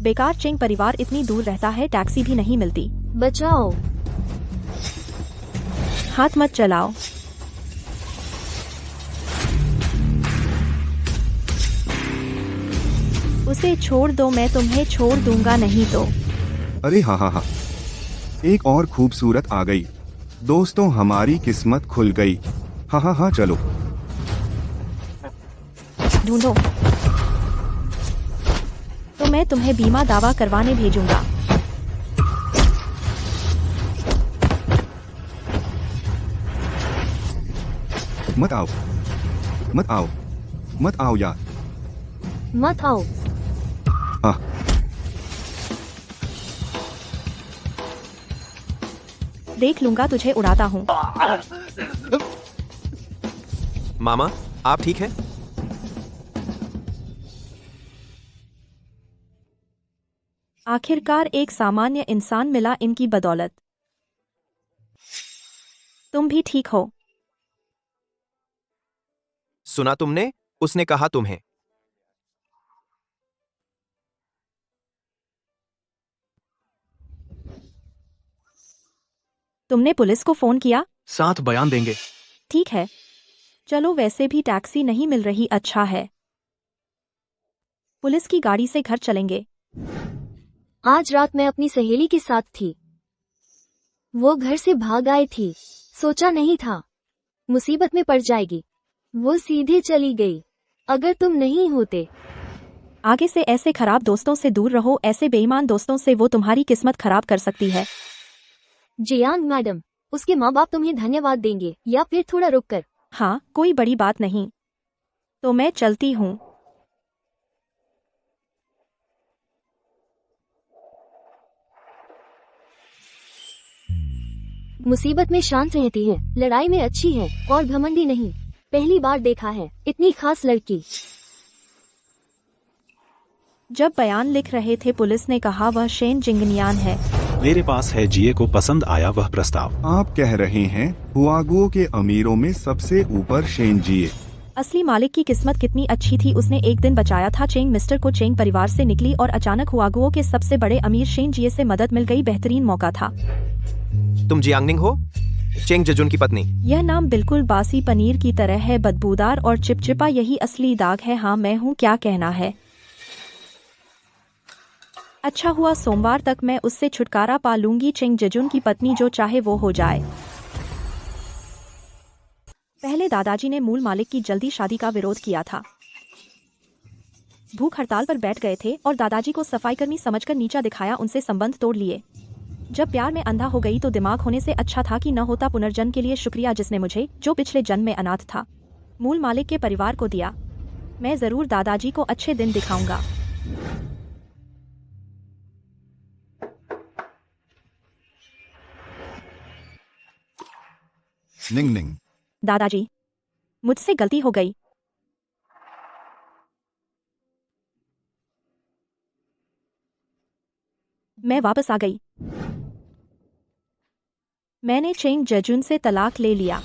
बेकार, चेंग परिवार इतनी दूर रहता है, टैक्सी भी नहीं मिलती। बचाओ। हाथ मत चलाओ। उसे छोड़ दो, मैं तुम्हें छोड़ दूंगा नहीं तो। अरे हाँ हाँ हाँ, एक और खूबसूरत आ गई। दोस्तों, हमारी किस्मत खुल गई। हाँ हाँ हाँ, चलो ढूंढो। तो मैं तुम्हें बीमा दावा करवाने भेजूंगा। मत आओ, मत आओ, मत आओ यार। मत आओ। हाँ, देख लूंगा, तुझे उड़ाता हूँ। मामा, आप ठीक हैं? आखिरकार एक सामान्य इंसान मिला इनकी बदौलत। तुम भी ठीक हो? सुना तुमने? उसने कहा तुम्हें। तुमने पुलिस को फोन किया? साथ बयान देंगे। ठीक है, चलो। वैसे भी टैक्सी नहीं मिल रही। अच्छा है, पुलिस की गाड़ी से घर चलेंगे। आज रात मैं अपनी सहेली के साथ थी। वो घर से भाग आई थी। सोचा नहीं था मुसीबत में पड़ जाएगी। वो सीधे चली गई। अगर तुम नहीं होते। आगे से ऐसे खराब दोस्तों से दूर रहो। ऐसे बेईमान दोस्तों से वो तुम्हारी किस्मत खराब कर सकती है। जियांग मैडम, उसके माँ बाप तुम्हें धन्यवाद देंगे, या फिर थोड़ा रुक कर। हाँ, कोई बड़ी बात नहीं। तो मैं चलती हूँ। मुसीबत में शांत रहती है, लड़ाई में अच्छी है और घमंडी नहीं। पहली बार देखा है इतनी खास लड़की। जब बयान लिख रहे थे, पुलिस ने कहा वह शेन जिंगनियान है। मेरे पास है। जिए को पसंद आया वह प्रस्ताव। आप कह रहे हैं हुआगुओ के अमीरों में सबसे ऊपर शेन जिए। असली मालिक की किस्मत कितनी अच्छी थी, उसने एक दिन बचाया था। चेंग मिस्टर को चेंग परिवार से निकली और अचानक हुआगुओ के सबसे बड़े अमीर शेन जिए से मदद मिल गई। बेहतरीन मौका था। तुम जियांगनिंग हो, चेंग जजुन की पत्नी? यह नाम बिल्कुल बासी पनीर की तरह है, बदबूदार और चिपचिपा। यही असली दाग है। हाँ, मैं हूँ। क्या कहना है? अच्छा हुआ सोमवार तक मैं उससे छुटकारा पा लूंगी। चेंग जजुन की पत्नी, जो चाहे वो हो जाए। पहले दादाजी ने मूल मालिक की जल्दी शादी का विरोध किया था। भूख हड़ताल पर बैठ गए थे और दादाजी को सफाईकर्मी समझकर नीचा दिखाया। उनसे संबंध तोड़ लिए। जब प्यार में अंधा हो गई तो दिमाग होने से अच्छा था कि न होता। पुनर्जन्म के लिए शुक्रिया, जिसने मुझे, जो पिछले जन्म में अनाथ था, मूल मालिक के परिवार को दिया। मैं जरूर दादाजी को अच्छे दिन दिखाऊंगा। निंग निंग। दादाजी, मुझसे गलती हो गई। मैं वापस आ गई। मैंने चेंग जजुन से तलाक ले लिया।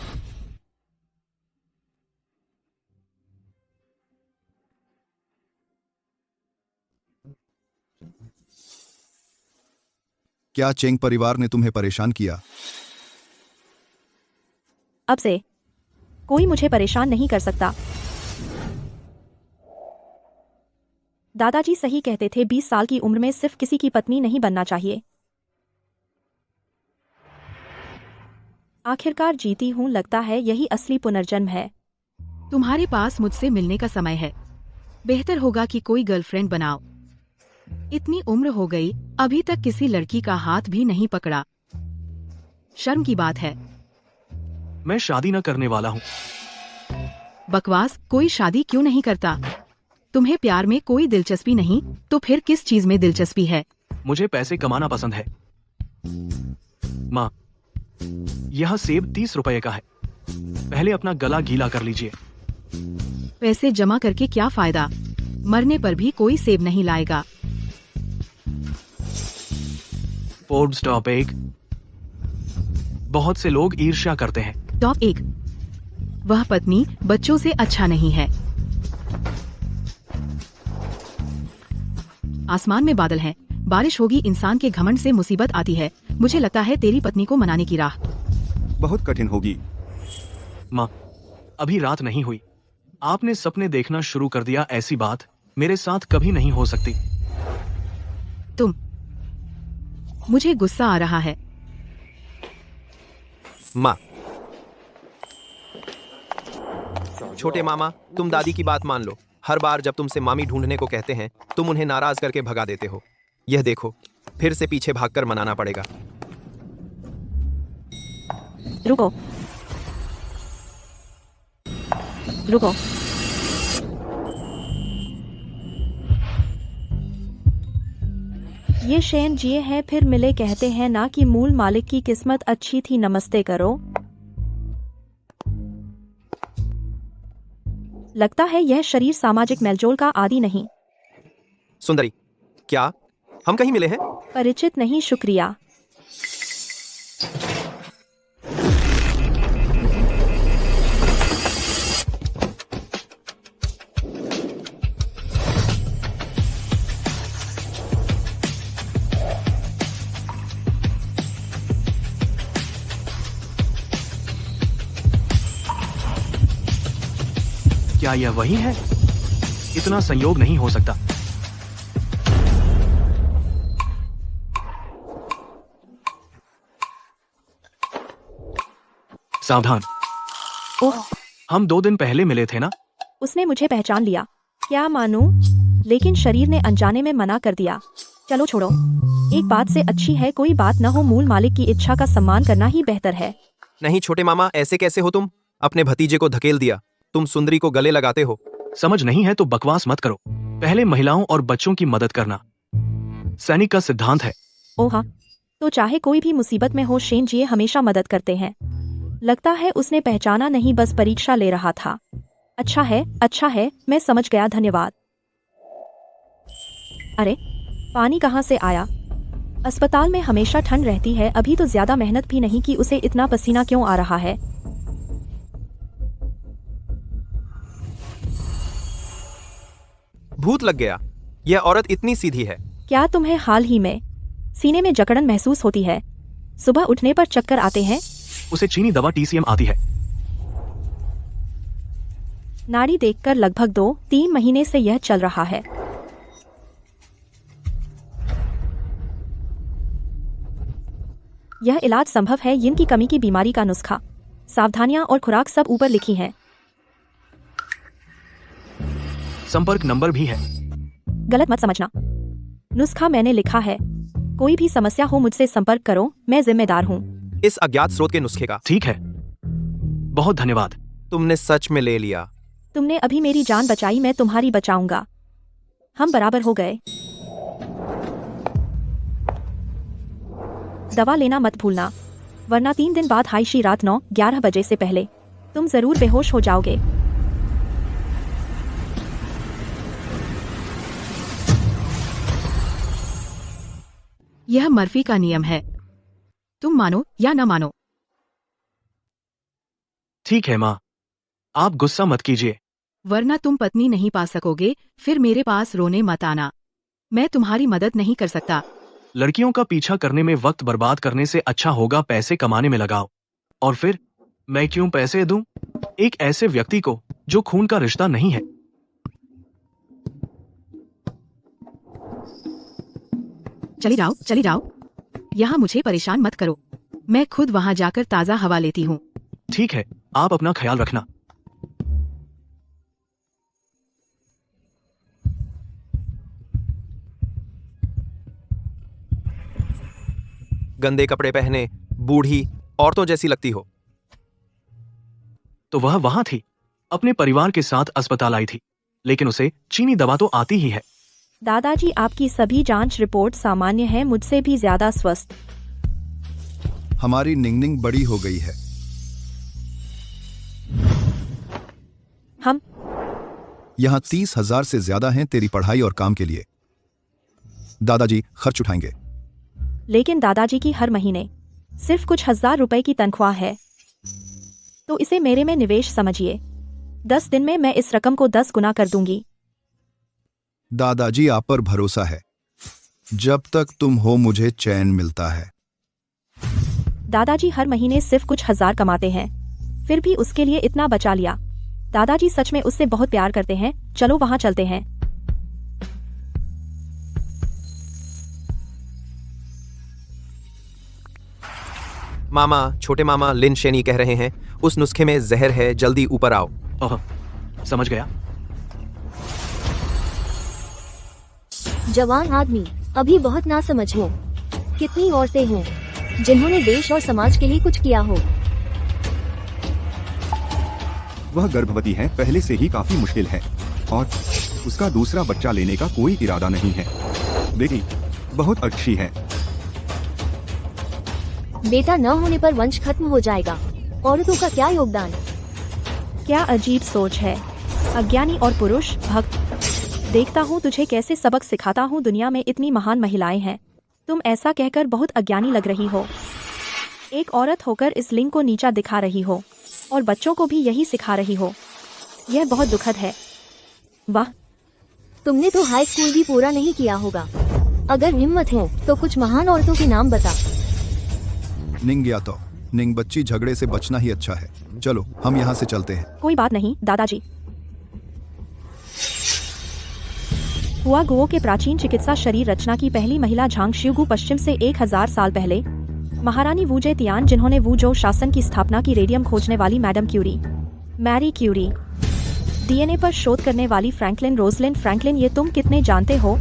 क्या चेंग परिवार ने तुम्हें परेशान किया? अब से कोई मुझे परेशान नहीं कर सकता। दादाजी सही कहते थे, 20 साल की उम्र में सिर्फ किसी की पत्नी नहीं बनना चाहिए। आखिरकार जीती हूँ। लगता है यही असली पुनर्जन्म है। तुम्हारे पास मुझसे मिलने का समय है। बेहतर होगा कि कोई गर्लफ्रेंड बनाओ। इतनी उम्र हो गई, अभी तक किसी लड़की का हाथ भी नहीं पकड़ा। शर्म की बात है। मैं शादी न करने वाला हूँ। बकवास, कोई शादी क्यों नहीं करता? तुम्हें प्यार में कोई दिलचस्पी नहीं, तो फिर किस चीज में दिलचस्पी है? मुझे पैसे कमाना पसंद है। माँ, यह सेब 30 रुपए का है। पहले अपना गला गीला कर लीजिए। पैसे जमा करके क्या फायदा? मरने पर भी कोई सेब नहीं लाएगा। Forbes top 1। बहुत से लोग ईर्ष्या करते हैं। टॉप 1। वह पत्नी बच्चों से अच्छा नहीं है। आसमान में बादल हैं, बारिश होगी। इंसान के घमंड से मुसीबत आती है। मुझे लगता है तेरी पत्नी को मनाने की राह बहुत कठिन होगी। माँ, अभी रात नहीं हुई, आपने सपने देखना शुरू कर दिया। ऐसी बात मेरे साथ कभी नहीं हो सकती। तुम मुझे गुस्सा आ रहा है। माँ, छोटे मामा, तुम दादी की बात मान लो। हर बार जब तुमसे मामी ढूंढने को कहते हैं, तुम उन्हें नाराज करके भगा देते हो। यह देखो, फिर से पीछे भागकर मनाना पड़ेगा। रुको रुको, ये शेन जिए हैं फिर मिले कहते हैं ना कि मूल मालिक की किस्मत अच्छी थी। नमस्ते करो। लगता है यह शरीर सामाजिक मेलजोल का आदी नहीं। सुंदरी, क्या हम कहीं मिले हैं? परिचित नहीं, शुक्रिया। क्या यह वही है? इतना संयोग नहीं हो सकता। सावधान। ओह, हम 2 दिन पहले मिले थे ना? उसने मुझे पहचान लिया। क्या मानूं? लेकिन शरीर ने अनजाने में मना कर दिया। चलो छोड़ो। एक बात से अच्छी है कोई बात न हो, मूल मालिक की इच्छा का सम्मान करना ही बेहतर है। नहीं छोटे मामा, ऐसे कैसे हो तुम? अपने भतीजे को धकेल दिया। तुम सुंदरी को गले लगाते हो। समझ नहीं है तो बकवास मत करो। पहले महिलाओं और बच्चों की मदद करना सैनिक का सिद्धांत है। ओह, तो चाहे कोई भी मुसीबत में हो, शेन जी हमेशा मदद करते हैं। लगता है उसने पहचाना नहीं, बस परीक्षा ले रहा था। अच्छा है, मैं समझ गया, धन्यवाद। अरे, पानी कहाँ से आया? अस्पताल में हमेशा ठंड रहती है, अभी तो ज्यादा मेहनत भी नहीं की, उसे इतना पसीना क्यों आ रहा है? भूत लग गया। यह औरत इतनी सीधी है। क्या तुम्हें हाल ही में सीने में जकड़न महसूस होती है? सुबह उठने पर चक्कर आते हैं? उसे चीनी दवा TCM आती है। नाड़ी देखकर लगभग 2-3 महीने से यह चल रहा है। यह इलाज संभव है। यिन की कमी की बीमारी का नुस्खा, सावधानियां और खुराक सब ऊपर लिखी हैं। संपर्क नंबर भी है। गलत मत समझना, नुस्खा मैंने लिखा है। कोई भी समस्या हो मुझसे संपर्क करो, मैं जिम्मेदार हूँ। इस अज्ञात स्रोत के नुस्खे का। ठीक है, बहुत धन्यवाद। तुमने सच में ले लिया। तुमने अभी मेरी जान बचाई, मैं तुम्हारी बचाऊंगा। हम बराबर हो गए। दवा लेना मत भूलना, वरना 3 दिन बाद हाइशी रात 9-11 बजे से पहले तुम जरूर बेहोश हो जाओगे। यह मर्फी का नियम है, तुम मानो या न मानो। ठीक है माँ, आप गुस्सा मत कीजिए। वरना तुम पत्नी नहीं पा सकोगे, फिर मेरे पास रोने मत आना। मैं तुम्हारी मदद नहीं कर सकता। लड़कियों का पीछा करने में वक्त बर्बाद करने से अच्छा होगा पैसे कमाने में लगाओ। और फिर मैं क्यों पैसे दूं एक ऐसे व्यक्ति को जो खून का रिश्ता नहीं है? चली जाओ। यहाँ मुझे परेशान मत करो। मैं खुद वहाँ जाकर ताज़ा हवा लेती हूँ। ठीक है, आप अपना ख्याल रखना। गंदे कपड़े पहने, बूढ़ी औरतों जैसी लगती हो। तो वह वहां थी, अपने परिवार के साथ अस्पताल आई थी, लेकिन उसे चीनी दवा तो आती ही है। दादाजी, आपकी सभी जांच रिपोर्ट सामान्य है, मुझसे भी ज्यादा स्वस्थ। हमारी निंगनिंग बड़ी हो गई है। हम यहाँ 30,000 से ज्यादा हैं तेरी पढ़ाई और काम के लिए। दादाजी खर्च उठाएंगे। लेकिन दादाजी की हर महीने सिर्फ कुछ 1,000 रुपए की तनख्वाह है, तो इसे मेरे में निवेश समझिए। 10 दिन में मैं इस रकम को 10 गुना कर दूंगी। दादाजी आप पर भरोसा है। जब तक तुम हो मुझे चैन मिलता है। दादाजी हर महीने सिर्फ कुछ हजार कमाते हैं, फिर भी उसके लिए इतना बचा लिया। दादाजी सच में उससे बहुत प्यार करते हैं। चलो वहां चलते हैं। मामा, छोटे मामा लिन शेनी कह रहे हैं, उस नुस्खे में जहर है, जल्दी ऊपर आओ। ओह, समझ गया। जवान आदमी, अभी बहुत नासमझ हो। कितनी औरतें हैं जिन्होंने देश और समाज के लिए कुछ किया हो। वह गर्भवती है, पहले से ही काफी मुश्किल है, और उसका दूसरा बच्चा लेने का कोई इरादा नहीं है। बेटी बहुत अच्छी है। बेटा न होने पर वंश खत्म हो जाएगा। औरतों का क्या योगदान। क्या अजीब सोच है। अज्ञानी और पुरुष भक्त। देखता हूँ तुझे कैसे सबक सिखाता हूँ। दुनिया में इतनी महान महिलाएं हैं, तुम ऐसा कहकर बहुत अज्ञानी लग रही हो। एक औरत होकर इस लिंग को नीचा दिखा रही हो और बच्चों को भी यही सिखा रही हो। यह बहुत दुखद है। वाह, तुमने तो हाई स्कूल भी पूरा नहीं किया होगा। अगर हिम्मत है तो कुछ महान औरतों के नाम बता। निंग या तो निंग, बच्ची झगड़े से बचना ही अच्छा है। चलो हम यहाँ से चलते हैं। कोई बात नहीं दादाजी। हुआ गुओ के प्राचीन चिकित्सा शरीर रचना की पहली महिला झांग शिगु पश्चिम से 1000 साल पहले महारानी वू जे तियान, जिन्होंने वू जो शासन की स्थापना की। रेडियम खोजने वाली madam Curie, Marie Curie. DNA पर शोध करने वाली फ्रैंकलिन रोजलिन फ्रैंकलिन। ये तुम कितने जानते हो।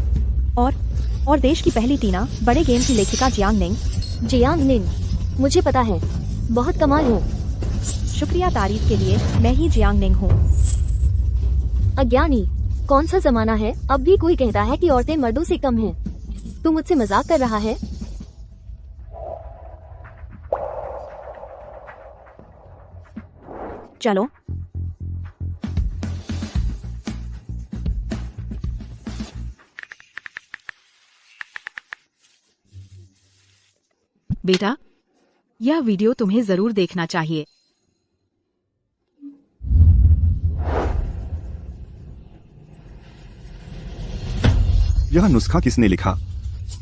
और देश की पहली टीना बड़े गेम की लेखिका जियांग निंग। जियांग निंग, मुझे पता है, बहुत कमाल हो। शुक्रिया तारीफ के लिए, मैं ही जियांग निंग हूँ। अज्ञानी, कौन सा जमाना है, अब भी कोई कहता है कि औरतें मर्दों से कम हैं। तू मुझसे मजाक कर रहा है। चलो। बेटा, यह वीडियो तुम्हें जरूर देखना चाहिए। यह नुस्खा किसने लिखा।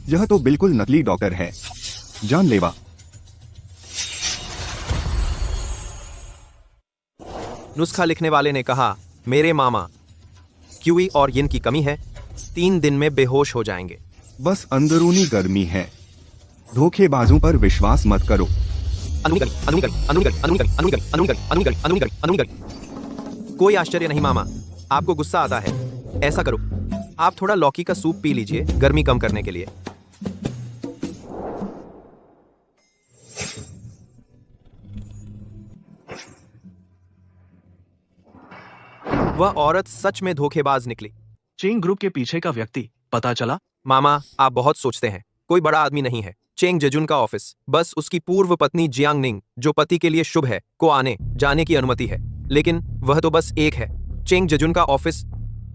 यह तो बिल्कुल नकली डॉक्टर है, जानलेवा। नुस्खा लिखने वाले ने कहा, मेरे मामा क्यूई और यिन की कमी है, 3 दिन में बेहोश हो जाएंगे। बस अंदरूनी गर्मी है, धोखेबाजों पर विश्वास मत करो। कोई आश्चर्य नहीं मामा, आपको गुस्सा आता है। ऐसा करो, आप थोड़ा लौकी का सूप पी लीजिए, गर्मी कम करने के लिए। वह औरत सच में धोखेबाज निकली। चेंग ग्रुप के पीछे का व्यक्ति पता चला। मामा, आप बहुत सोचते हैं, कोई बड़ा आदमी नहीं है। चेंग जेजुन का ऑफिस, बस उसकी पूर्व पत्नी जियांग निंग, जो पति के लिए शुभ है, को आने जाने की अनुमति है, लेकिन वह तो बस एक है। चेंग जेजुन का ऑफिस।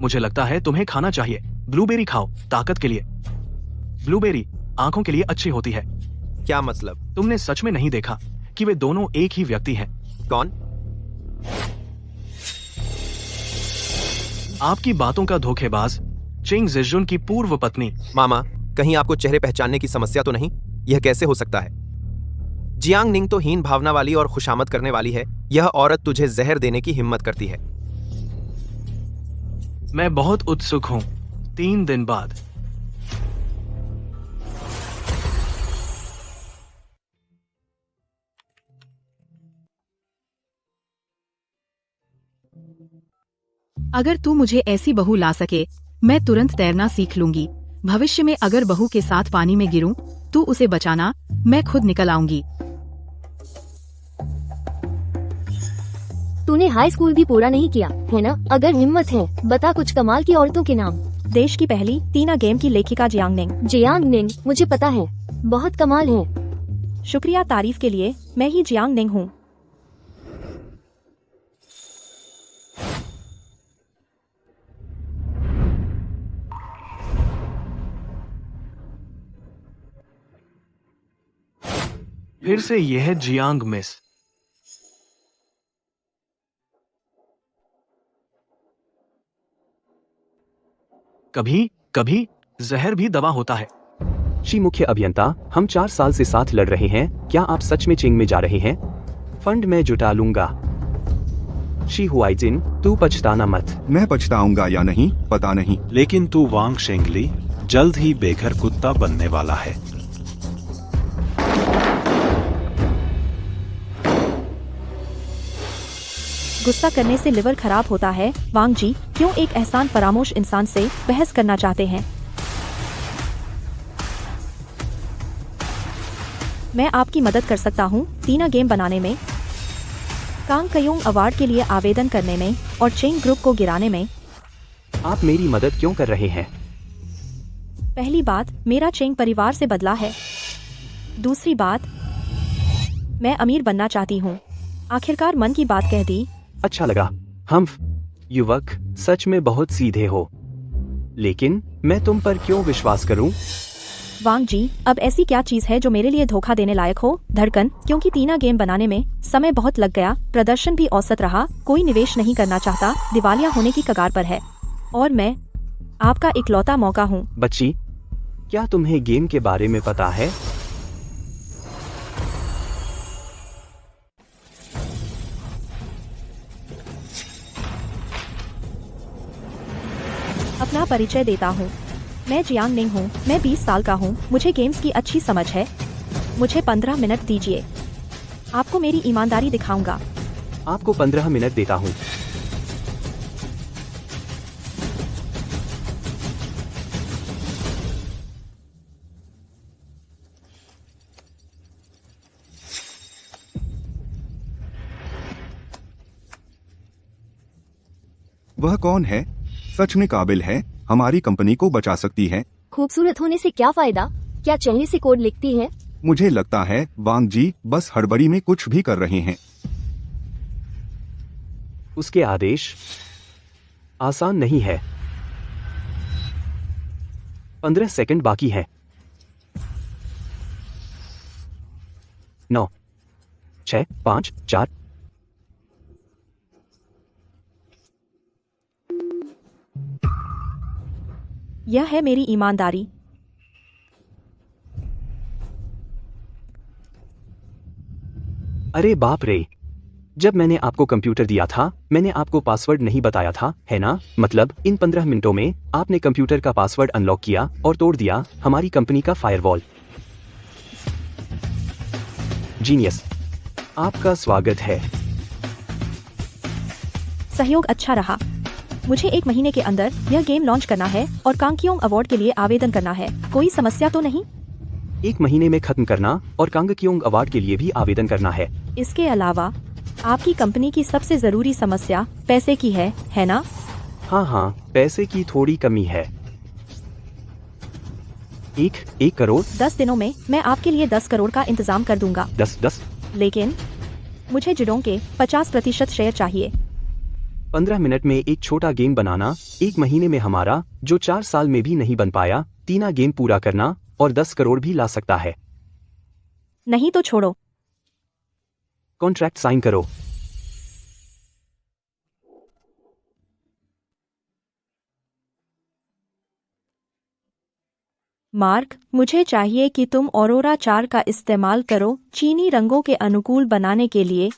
मुझे लगता है तुम्हें खाना चाहिए। ब्लूबेरी खाओ, ताकत के लिए। ब्लूबेरी आंखों के लिए अच्छी होती है। क्या मतलब। तुमने सच में नहीं देखा कि वे दोनों एक ही व्यक्ति हैं। कौन। आपकी बातों का धोखेबाज चेंग जेजुन की पूर्व पत्नी। मामा, कहीं आपको चेहरे पहचानने की समस्या तो नहीं। यह कैसे हो सकता है। जियांग निंग तो हीन भावना वाली और खुशामद करने वाली है। यह औरत तुझे जहर देने की हिम्मत करती है। मैं बहुत उत्सुक हूं। 3 दिन बाद। अगर तू मुझे ऐसी बहू ला सके, मैं तुरंत तैरना सीख लूंगी। भविष्य में अगर बहू के साथ पानी में गिरूं, तू उसे बचाना, मैं खुद निकल आऊंगी। तूने हाई स्कूल भी पूरा नहीं किया है ना। अगर हिम्मत है, बता कुछ कमाल की औरतों के नाम। देश की पहली टीना गेम की लेखिका जियांग निंग। जियांग निंग, मुझे पता है, बहुत कमाल है। शुक्रिया तारीफ के लिए, मैं ही जियांग निंग हूँ। फिर से यह जियांग मिस। कभी कभी जहर भी दवा होता है। शी मुख्य अभियंता, हम 4 साल से साथ लड़ रहे हैं, क्या आप सच में चेंग में जा रहे हैं? फंड मैं जुटा लूंगा। शी हुआइजिन, तू पछताना मत। मैं पछताऊंगा या नहीं पता नहीं, लेकिन तू वांग शेंगली जल्द ही बेघर कुत्ता बनने वाला है। गुस्सा करने से लिवर खराब होता है। वांग जी क्यों एक एहसान फरामोश इंसान से बहस करना चाहते हैं? मैं आपकी मदद कर सकता हूँ तीना गेम बनाने में, कांग कयोंग अवार्ड के लिए आवेदन करने में और चेंग ग्रुप को गिराने में। आप मेरी मदद क्यों कर रहे हैं? पहली बात, मेरा चेंग परिवार से बदला है। दूसरी बात, मैं अमीर बनना चाहती हूँ। आखिरकार मन की बात कह दी। अच्छा लगा। हम युवक सच में बहुत सीधे हो, लेकिन मैं तुम पर क्यों विश्वास करूं? वांग जी, अब ऐसी क्या चीज है जो मेरे लिए धोखा देने लायक हो? धड़कन, क्योंकि तीना गेम बनाने में समय बहुत लग गया, प्रदर्शन भी औसत रहा, कोई निवेश नहीं करना चाहता, दिवालिया होने की कगार पर है, और मैं आपका इकलौता मौका हूँ। बच्ची, क्या तुम्हें गेम के बारे में पता है? अपना परिचय देता हूँ, मैं जियांग निंग हूँ, मैं 20 साल का हूँ, मुझे गेम्स की अच्छी समझ है, मुझे 15 मिनट दीजिए, आपको मेरी ईमानदारी दिखाऊंगा। आपको 15 मिनट देता हूँ। वह कौन है? सच में काबिल है, हमारी कंपनी को बचा सकती है। खूबसूरत होने से क्या फायदा? क्या चलने से कोड लिखती है? मुझे लगता है वांग जी बस हड़बड़ी में कुछ भी कर रहे हैं। उसके आदेश आसान नहीं है। 15 सेकंड बाकी है। 9, 6, 5, 4। यह है मेरी ईमानदारी। अरे बाप रे, जब मैंने आपको कंप्यूटर दिया था, मैंने आपको पासवर्ड नहीं बताया था, है ना? मतलब इन 15 मिनटों में आपने कंप्यूटर का पासवर्ड अनलॉक किया और तोड़ दिया हमारी कंपनी का फायरवॉल। जीनियस, आपका स्वागत है। सहयोग अच्छा रहा। मुझे 1 महीने के अंदर यह गेम लॉन्च करना है और कांगक्योंग अवार्ड के लिए आवेदन करना है। कोई समस्या तो नहीं? 1 महीने में खत्म करना और कांगक्योंग अवार्ड के लिए भी आवेदन करना है। इसके अलावा आपकी कंपनी की सबसे जरूरी समस्या पैसे की है ना? हाँ, पैसे की थोड़ी कमी है। 1 करोड़। 10 दिनों में मैं आपके लिए 10 करोड़ का इंतजाम कर दूंगा। 10। लेकिन मुझे जिडोंग के 50% शेयर चाहिए। 15 मिनट में एक छोटा गेम बनाना, 1 महीने में हमारा जो 4 साल में भी नहीं बन पाया, तीना गेम पूरा करना और 10 करोड़ भी ला सकता है। नहीं तो छोड़ो। कॉन्ट्रैक्ट साइन करो। मार्क, मुझे चाहिए कि तुम ऑरोरा 4 का इस्तेमाल करो चीनी रंगों के अनुकूल बनाने के लिए।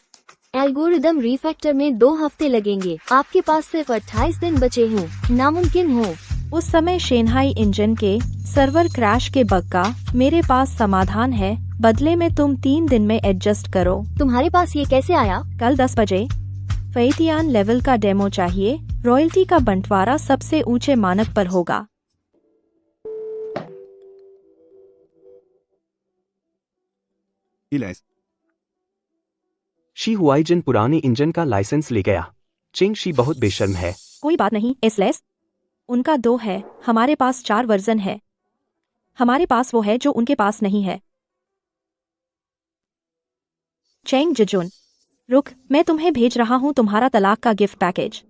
एल्गोरिदम रिफैक्टर में 2 हफ्ते लगेंगे। आपके पास सिर्फ 28 दिन बचे हैं। नामुमकिन हो। उस समय शेन्हाई इंजन के सर्वर क्रैश के बग का मेरे पास समाधान है, बदले में तुम 3 दिन में एडजस्ट करो। तुम्हारे पास ये कैसे आया? कल 10 बजे। फैतियान लेवल का डेमो चाहिए। रॉयल्टी का बंटवारा सबसे ऊंचे मानक पर होगा। इलेस, शी हुआइजिन पुराने इंजन का लाइसेंस ले गया। चिंग शी बहुत बेशर्म है। कोई बात नहीं एसलेस, उनका 2 है, हमारे पास 4 वर्जन है। हमारे पास वो है जो उनके पास नहीं है। चेंग जिजुन, रुक, मैं तुम्हें भेज रहा हूँ तुम्हारा तलाक का गिफ्ट पैकेज।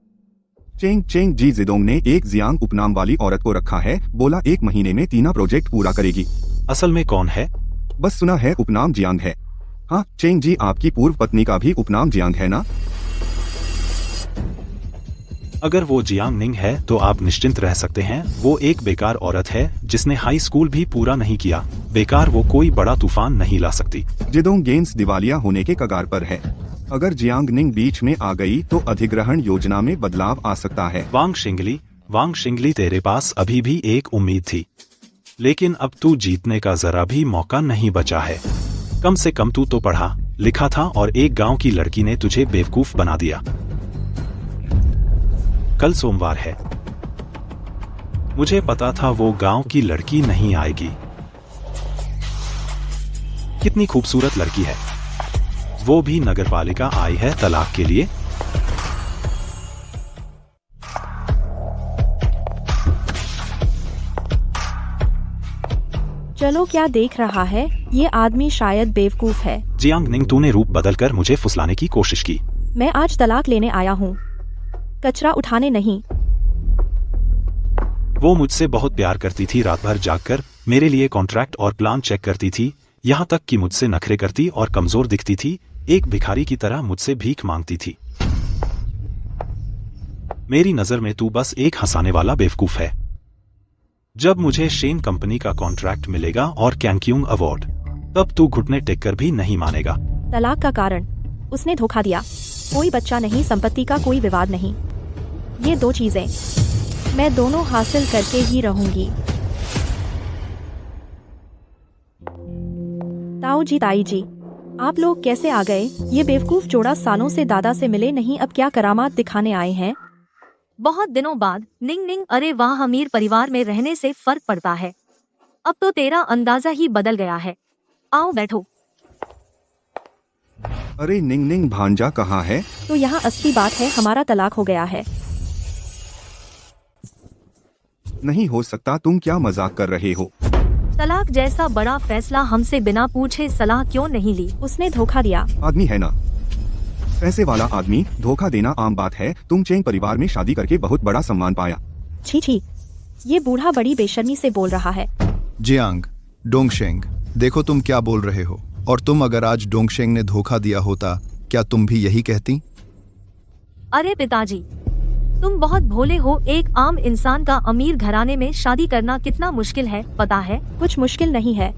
चेंग जी जिदोंग ने एक जियांग उपनाम वाली औरत को रखा है, बोला 1 महीने में तीना प्रोजेक्ट पूरा करेगी। असल में कौन है? बस सुना है उपनाम जियांग है। हाँ चेंग जी, आपकी पूर्व पत्नी का भी उपनाम जियांग है ना? अगर वो जियांग निंग है तो आप निश्चिंत रह सकते हैं। वो एक बेकार औरत है जिसने हाई स्कूल भी पूरा नहीं किया। बेकार वो कोई बड़ा तूफान नहीं ला सकती। जिदोंग गेम्स दिवालिया होने के कगार पर है। अगर जियांग निंग बीच में आ गई तो अधिग्रहण योजना में बदलाव आ सकता है। वांग शिंगली तेरे पास अभी भी एक उम्मीद थी, लेकिन अब तू जीतने का जरा भी मौका नहीं बचा है। कम से कम तू तो पढ़ा लिखा था और एक गांव की लड़की ने तुझे बेवकूफ बना दिया। कल सोमवार है। मुझे पता था वो गांव की लड़की नहीं आएगी। कितनी खूबसूरत लड़की है, वो भी नगरपालिका आई है तलाक के लिए। चलो क्या देख रहा है, ये आदमी शायद बेवकूफ है। जियांग निंग, तूने रूप बदलकर मुझे फुसलाने की कोशिश की। मैं आज तलाक लेने आया हूँ, कचरा उठाने नहीं। वो मुझसे बहुत प्यार करती थी, रात भर जागकर मेरे लिए कॉन्ट्रैक्ट और प्लान चेक करती थी, यहाँ तक कि मुझसे नखरे करती और कमजोर दिखती थी। एक भिखारी की तरह मुझसे भीख मांगती थी। मेरी नजर में तू बस एक हंसाने वाला बेवकूफ है। जब मुझे शेन कंपनी का कॉन्ट्रैक्ट मिलेगा और कैंक्यूंग अवार्ड, तब तू घुटने टेक कर भी नहीं मानेगा। तलाक का कारण उसने धोखा दिया। कोई बच्चा नहीं, संपत्ति का कोई विवाद नहीं। ये दो चीजें मैं दोनों हासिल करके ही रहूंगी। ताऊ जी, ताई जी, आप लोग कैसे आ गए? ये बेवकूफ जोड़ा सालों से दादा से मिले नहीं, अब क्या करामात दिखाने आए हैं? बहुत दिनों बाद। निंग निंग, अरे वाह, अमीर परिवार में रहने से फर्क पड़ता है। अब तो तेरा अंदाजा ही बदल गया है। आओ बैठो। अरे निंग निंग, भांजा कहाँ है? तो यहाँ असली बात है, हमारा तलाक हो गया है। नहीं हो सकता, तुम क्या मजाक कर रहे हो? तलाक जैसा बड़ा फैसला हमसे बिना पूछे सलाह क्यों नहीं ली? उसने धोखा दिया। आदमी है ना, पैसे वाला आदमी, धोखा देना आम बात है। तुम चेंग परिवार में शादी करके बहुत बड़ा सम्मान पाया। छी छी, ये बूढ़ा बड़ी बेशर्मी से बोल रहा है। जियांग, डोंगशेंग, देखो तुम क्या बोल रहे हो। और तुम अगर आज डोंगशेंग ने धोखा दिया होता, क्या तुम भी यही कहती? अरे पिताजी, तुम बहुत भोले हो। एक आम इंसान का अमीर घराने में शादी करना कितना मुश्किल है, पता है? कुछ मुश्किल नहीं है।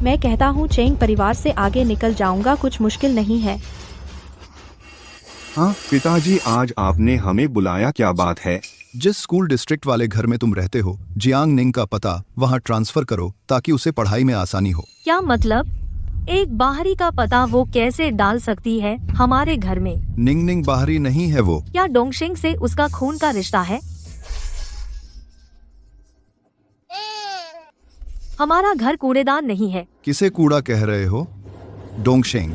मैं कहता हूँ चेंग परिवार से आगे निकल जाऊंगा, कुछ मुश्किल नहीं है। हाँ पिताजी, आज आपने हमें बुलाया, क्या बात है? जिस स्कूल डिस्ट्रिक्ट वाले घर में तुम रहते हो, जियांग निंग का पता वहाँ ट्रांसफर करो ताकि उसे पढ़ाई में आसानी हो। क्या मतलब? एक बाहरी का पता वो कैसे डाल सकती है हमारे घर में? निंग निंग बाहरी नहीं है वो। क्या डोंगशेंग से उसका खून का रिश्ता है? हमारा घर कूड़ेदान नहीं है। किसे कूड़ा कह रहे हो? डोंगशेंग,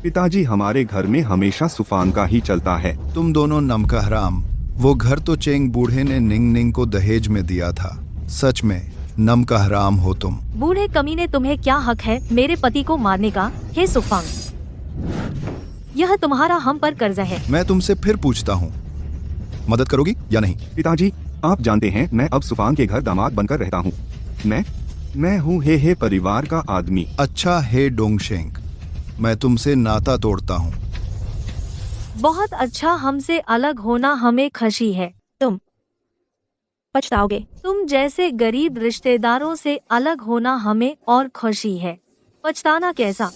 पिताजी, हमारे घर में हमेशा सुफान का ही चलता है। तुम दोनों नमका हराम। वो घर तो चेंग बूढ़े ने निंग निंग को दहेज में दिया था। सच में नमका हराम हो तुम। बूढ़े कमीने, तुम्हें क्या हक है मेरे पति को मारने का? हे सुफान, यह तुम्हारा हम पर कर्ज है। मैं तुमसे फिर पूछता हूँ, मदद करोगी या नहीं? पिताजी, आप जानते हैं मैं अब सुफान के घर दामाद बनकर रहता हूँ। मैं हूँ हे परिवार का आदमी। अच्छा हे डोंगशेंग, मैं तुमसे नाता तोड़ता हूँ। बहुत अच्छा, हमसे अलग होना हमें खुशी है। तुम पछताओगे। तुम जैसे गरीब रिश्तेदारों से अलग होना हमें और खुशी है। पछताना कैसा?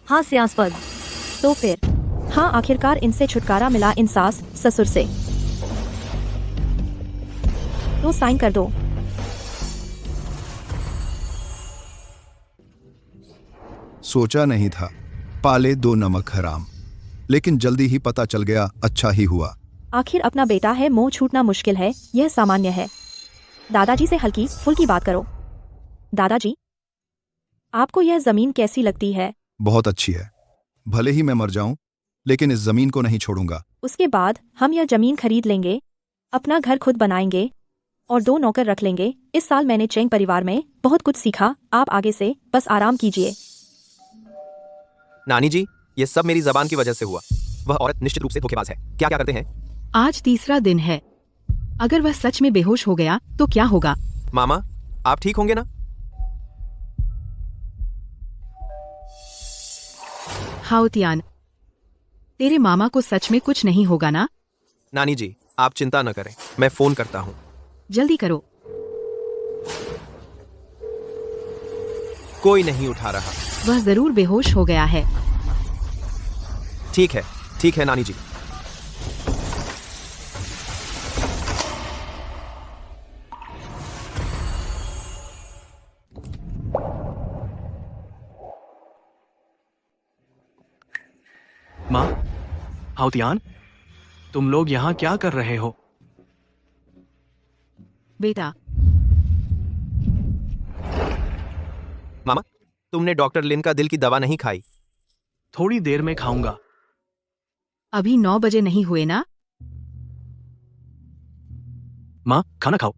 हास्यास्पद। तो फिर हाँ, आखिरकार इनसे छुटकारा मिला, इन सास ससुर से। तो साइन कर दो। सोचा नहीं था, पाले दो नमक हराम, लेकिन जल्दी ही पता चल गया, अच्छा ही हुआ। आखिर अपना बेटा है, मोह छूटना मुश्किल है, यह सामान्य है। दादाजी से हल्की फुल्की बात करो। दादाजी, आपको यह जमीन कैसी लगती है? बहुत अच्छी है। भले ही मैं मर जाऊं, लेकिन इस जमीन को नहीं छोड़ूंगा। उसके बाद हम यह जमीन खरीद लेंगे, अपना घर खुद बनाएंगे और 2 नौकर रख लेंगे। इस साल मैंने चेंग परिवार में बहुत कुछ सीखा, आप आगे से बस आराम कीजिए। नानी जी, ये सब मेरी जबान की वजह से हुआ। वह औरत निश्चित रूप से धोखेबाज है। क्या क्या करते हैं? आज तीसरा दिन है। अगर वह सच में बेहोश हो गया तो क्या होगा? मामा, आप ठीक होंगे ना? हाउतियान, तेरे मामा को सच में कुछ नहीं होगा ना? नानी जी, आप चिंता न करें, मैं फोन करता हूँ। जल्दी करो। कोई नहीं उठा रहा। वह जरूर बेहोश हो गया है। ठीक है नानी जी। माँ, हाउतियान, तुम लोग यहाँ क्या कर रहे हो? बेटा, मामा, तुमने डॉक्टर लिन का दिल की दवा नहीं खाई? थोड़ी देर में खाऊंगा। अभी 9 बजे नहीं हुए ना? माँ, खाना खाओ।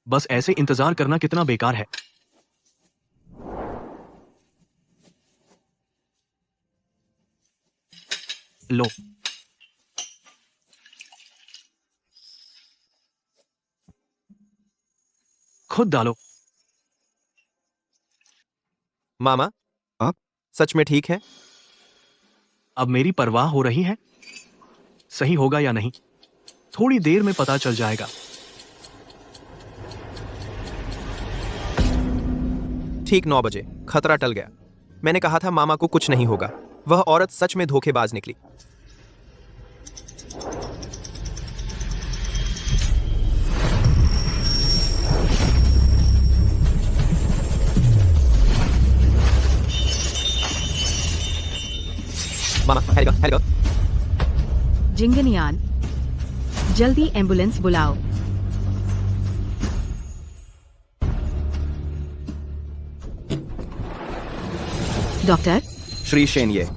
बस ऐसे इंतजार करना कितना बेकार है। लो। खुद डालो। मामा, आप? सच में ठीक है? अब मेरी परवाह हो रही है? सही होगा या नहीं, थोड़ी देर में पता चल जाएगा। ठीक 9 बजे खतरा टल गया। मैंने कहा था मामा को कुछ नहीं होगा। वह औरत सच में धोखेबाज निकली। मामा, हेलिकॉप्टर। जिंगनियान, जल्दी एम्बुलेंस बुलाओ। डॉक्टर, श्री शेन, ये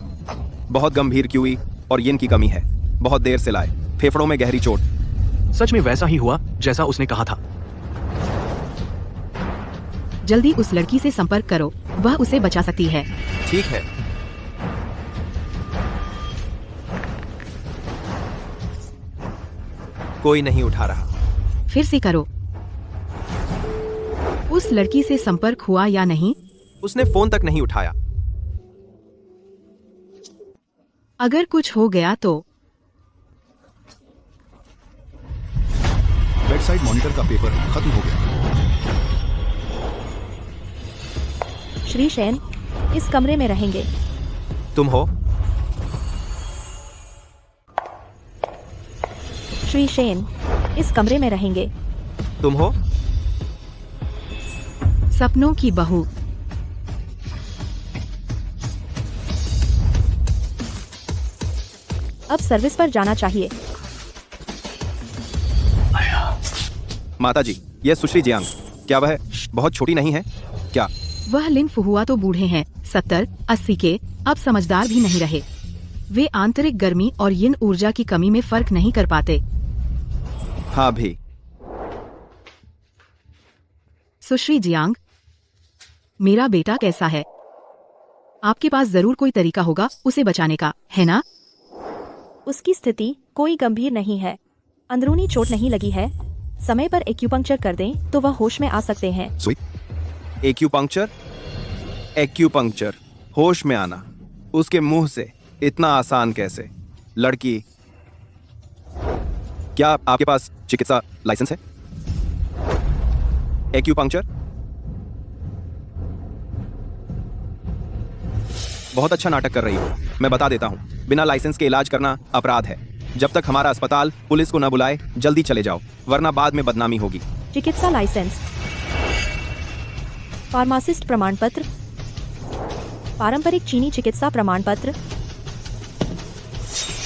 बहुत गंभीर क्यूई और यिन की कमी है। बहुत देर से लाए, फेफड़ों में गहरी चोट। सच में वैसा ही हुआ जैसा उसने कहा था। जल्दी उस लड़की से संपर्क करो, वह उसे बचा सकती है। ठीक है। कोई नहीं उठा रहा। फिर से करो। उस लड़की से संपर्क हुआ या नहीं? उसने फोन तक नहीं उठाया। अगर कुछ हो गया तो? बेडसाइड मॉनिटर का पेपर खत्म हो गया। श्री शेन इस कमरे में रहेंगे। तुम हो? श्री शेन इस कमरे में रहेंगे। तुम हो? सपनों की बहू। अब सर्विस पर जाना चाहिए। माता जी, यह सुश्री जियांग। क्या वह बहुत छोटी नहीं है क्या? वह लिन फुहुआ तो बूढ़े हैं, 70-80 के, अब समझदार भी नहीं रहे। वे आंतरिक गर्मी और यिन ऊर्जा की कमी में फर्क नहीं कर पाते। हाँ भी। सुश्री जियांग, मेरा बेटा कैसा है? आपके पास जरूर कोई तरीका होगा उसे बचाने का, है ना? उसकी स्थिति कोई गंभीर नहीं है। अंदरूनी चोट नहीं लगी है। समय पर एक्यूपंक्चर कर दें तो वह होश में आ सकते हैं। एक्यूपंक्चर? एक्यूपंक्चर, होश में आना, उसके मुंह से इतना आसान कैसे? लड़की, क्या आपके पास चिकित्सा लाइसेंस है? एक्यूपंक्चर? बहुत अच्छा नाटक कर रही हो। मैं बता देता हूँ, बिना लाइसेंस के इलाज करना अपराध है। जब तक हमारा अस्पताल पुलिस को न बुलाए जल्दी चले जाओ, वरना बाद में बदनामी होगी। चिकित्सा लाइसेंस, फार्मासिस्ट प्रमाण पत्र, पारंपरिक चीनी चिकित्सा प्रमाण पत्र,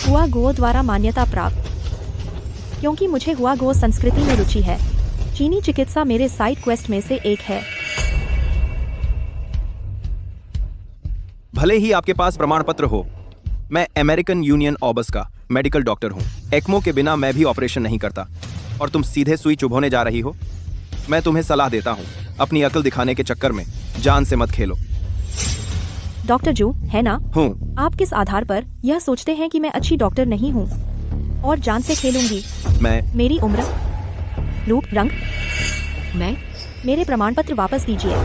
हुआ गो द्वारा मान्यता प्राप्त। क्योंकि मुझे हुआ गो संस्कृति में रुचि है, चीनी चिकित्सा मेरे साइड क्वेस्ट में से एक है। भले ही आपके पास प्रमाण पत्र हो, मैं अमेरिकन यूनियन ऑबस का मेडिकल डॉक्टर हूँ। एक्मो के बिना मैं भी ऑपरेशन नहीं करता। और तुम सीधे सुई चुभोने जा रही हो। मैं तुम्हें सलाह देता हूँ, अपनी अकल दिखाने के चक्कर में जान से मत खेलो। डॉक्टर जू, है ना? हूँ। आप किस आधार पर यह सोचते हैं कि मैं अच्छी डॉक्टर नहीं हूँ और जान से खेलूंगी? मेरी उम्र, रूप, रंग। मैं? मेरे प्रमाण पत्र वापस दीजिए।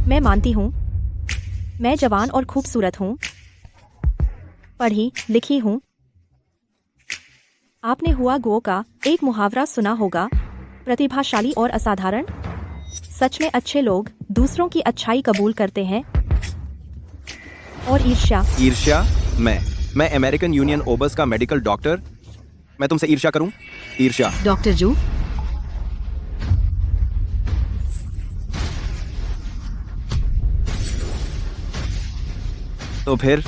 मैं मानती हूँ मैं जवान और खूबसूरत हूँ, पढ़ी लिखी हूँ। आपने हुआ गो का एक मुहावरा सुना होगा, प्रतिभाशाली और असाधारण। सच में अच्छे लोग दूसरों की अच्छाई कबूल करते हैं। और ईर्ष्या, ईर्ष्या? मैं अमेरिकन यूनियन ओबस का मेडिकल डॉक्टर, मैं तुमसे ईर्ष्या करूं? ईर्ष्या। डॉक्टर जू, तो फिर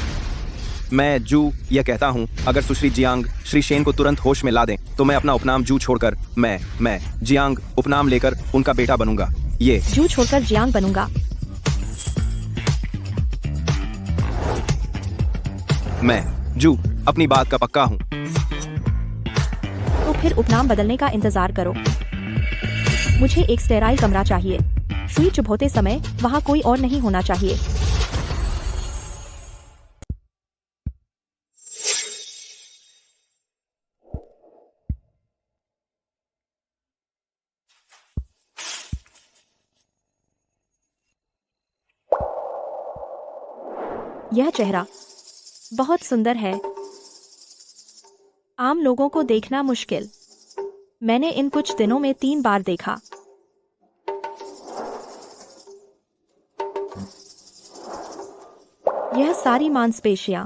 मैं जू यह कहता हूं, अगर सुश्री जियांग श्री शेन को तुरंत होश में ला दें तो मैं अपना उपनाम जू छोड़कर मैं जियांग उपनाम लेकर उनका बेटा बनूंगा। ये जू छोड़कर जियांग बनूंगा। मैं जू अपनी बात का पक्का हूं। तो फिर उपनाम बदलने का इंतजार करो। मुझे एक स्टेराइल कमरा चाहिए। सुई चुभोते समय वहाँ कोई और नहीं होना चाहिए। यह चेहरा बहुत सुंदर है। आम लोगों को देखना मुश्किल। मैंने इन कुछ दिनों में 3 बार देखा। यह सारी मांसपेशियां।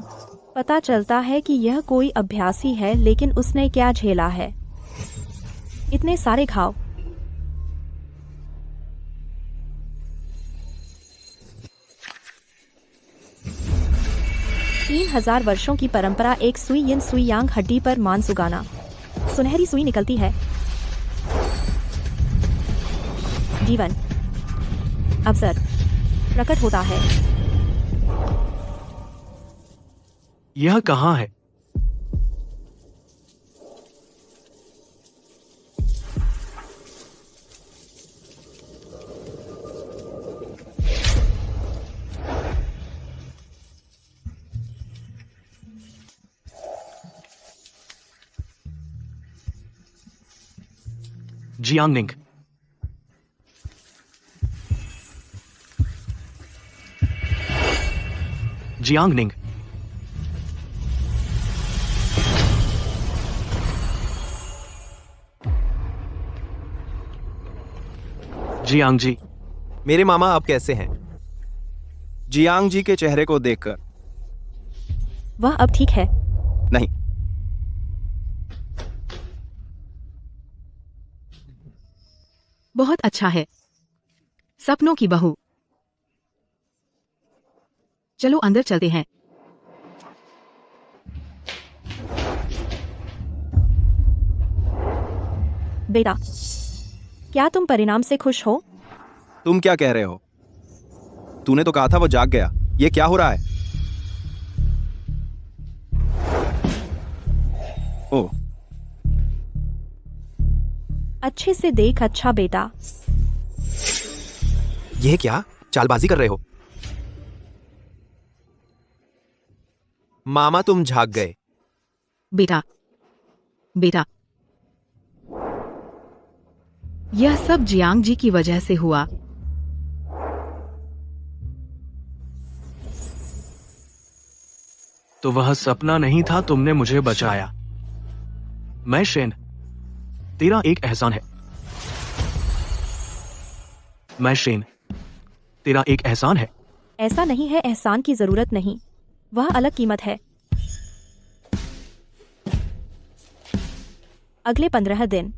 पता चलता है कि यह कोई अभ्यासी है, लेकिन उसने क्या झेला है। इतने सारे घाव। 3000 वर्षों की परंपरा, एक सुई यिन सुई यांग हड्डी पर मांस उगाना। सुनहरी सुई निकलती है। जीवन अवसर प्रकट होता है। यह कहाँ है? जियांगनिंग। जियांगनिंग। जियांग जी, मेरे मामा अब कैसे हैं? जियांग जी के चेहरे को देखकर। वह अब ठीक है। नहीं, बहुत अच्छा है। सपनों की बहू। चलो अंदर चलते हैं। बेटा, क्या तुम परिणाम से खुश हो? तुम क्या कह रहे हो? तूने तो कहा था वो जाग गया। ये क्या हो रहा है? ओह, अच्छे से देख। अच्छा बेटा। यह क्या चालबाजी कर रहे हो? मामा तुम झाग गए। बेटा, बेटा, यह सब जियांग जी की वजह से हुआ। तो वह सपना नहीं था, तुमने मुझे बचाया। मैं शेन, तेरा एक एहसान है। मैं शेन, तेरा एक एहसान है। ऐसा नहीं है, एहसान की जरूरत नहीं। वह अलग कीमत है। अगले 15 दिन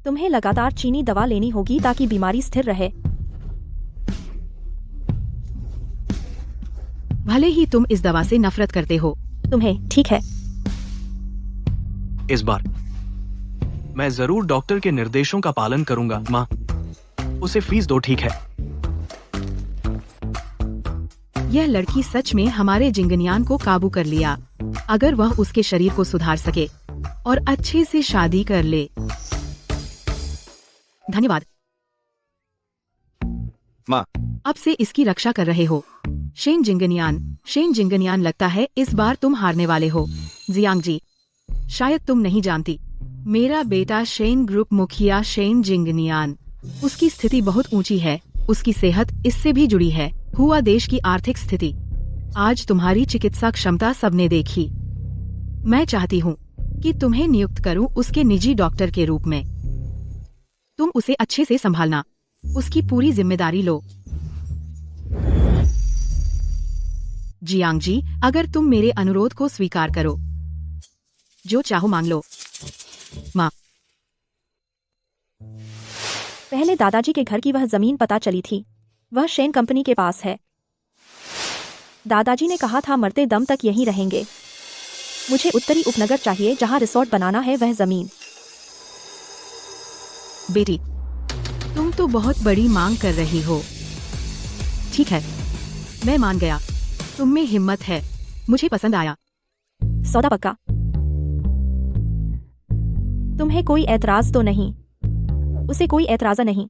तुम्हें लगातार चीनी दवा लेनी होगी ताकि बीमारी स्थिर रहे। भले ही तुम इस दवा से नफरत करते हो। तुम्हें ठीक है। इस बार मैं जरूर डॉक्टर के निर्देशों का पालन करूंगा। माँ, उसे फीस दो, ठीक है? यह लड़की सच में हमारे जिंगनियान को काबू कर लिया। अगर वह उसके शरीर को सुधार सके और अच्छे से शादी कर ले। धन्यवाद। माँ, अब से इसकी रक्षा कर रहे हो। शेन जिंगनियान, लगता है इस बार तुम हारने वाले हो। जियांग जी, शायद तुम नहीं जानती, मेरा बेटा शेन ग्रुप मुखिया शेन जिंगनियान, उसकी स्थिति बहुत ऊंची है। उसकी सेहत इससे भी जुड़ी है। हुआ देश की आर्थिक स्थिति। आज तुम्हारी चिकित्सा क्षमता सबने देखी। मैं चाहती हूँ कि तुम्हें नियुक्त करूँ उसके निजी डॉक्टर के रूप में। तुम उसे अच्छे से संभालना, उसकी पूरी जिम्मेदारी लो। जियांग जी, अगर तुम मेरे अनुरोध को स्वीकार करो, जो चाहो मांग लो। माँ। पहले दादाजी के घर की वह जमीन पता चली थी। वह शेन कंपनी के पास है। दादाजी ने कहा था मरते दम तक यहीं रहेंगे। मुझे उत्तरी उपनगर चाहिए जहां रिसोर्ट बनाना है, वह जमीन। बेटी, तुम तो बहुत बड़ी मांग कर रही हो। ठीक है, मैं मान गया। तुम में हिम्मत है, मुझे पसंद आया। सौदा पक्का? तुम्हें कोई ऐतराज तो नहीं? उसे कोई ऐतराज नहीं?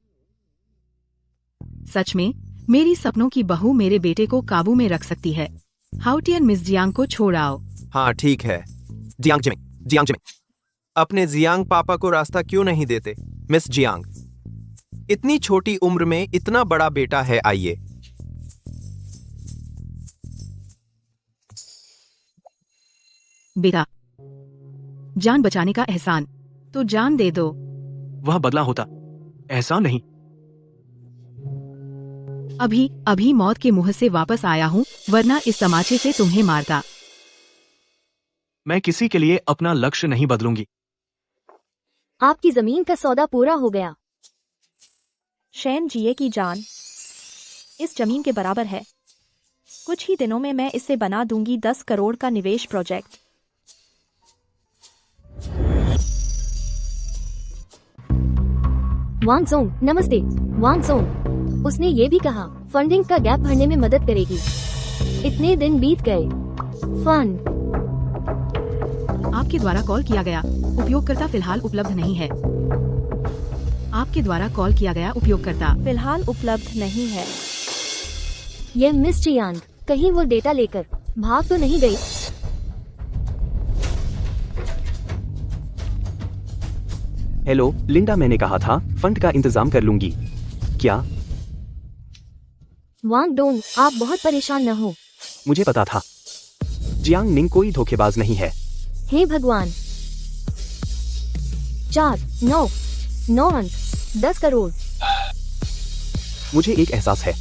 सच में, मेरी सपनों की बहू मेरे बेटे को काबू में रख सकती है। हाउटियन मिस जियांग को छोड़ आओ। हाँ ठीक है। जियांग जिमिंग, अपने जियांग पापा को रास्ता क्यों नहीं देते? मिस जियांग, इतनी छोटी उम्र में इतना बड़ा बेटा है। आइए। बेटा, जान बचाने का एहसान तो जान दे दो। वह बदला होता, एहसान नहीं। अभी मौत के मुंह से वापस आया हूँ, वरना इस तमाचे से तुम्हें मारता। मैं किसी के लिए अपना लक्ष्य नहीं बदलूंगी। आपकी जमीन का सौदा पूरा हो गया। शेन जिये की जान इस जमीन के बराबर है। कुछ ही दिनों में मैं इससे बना दूंगी 10 करोड़ का निवेश प्रोजेक्ट। वांग सोंग, नमस्ते। वांग सोंग, उसने ये भी कहा फंडिंग का गैप भरने में मदद करेगी। इतने दिन बीत गए। फंड आपके द्वारा कॉल किया गया उपयोगकर्ता फिलहाल उपलब्ध नहीं है। आपके द्वारा कॉल किया गया उपयोगकर्ता फिलहाल उपलब्ध नहीं है। ये मिस जियांग, कहीं वो डेटा लेकर भाग तो नहीं गई? हेलो लिंडा, मैंने कहा था फंड का इंतजाम कर लूंगी। क्या? वांग डोंग, आप बहुत परेशान न हो। मुझे पता था। जियांग निंग कोई धोखेबाज नहीं है। हे भगवान। 4, 9, 9 अंक, 10 करोड़। मुझे एक एहसास है,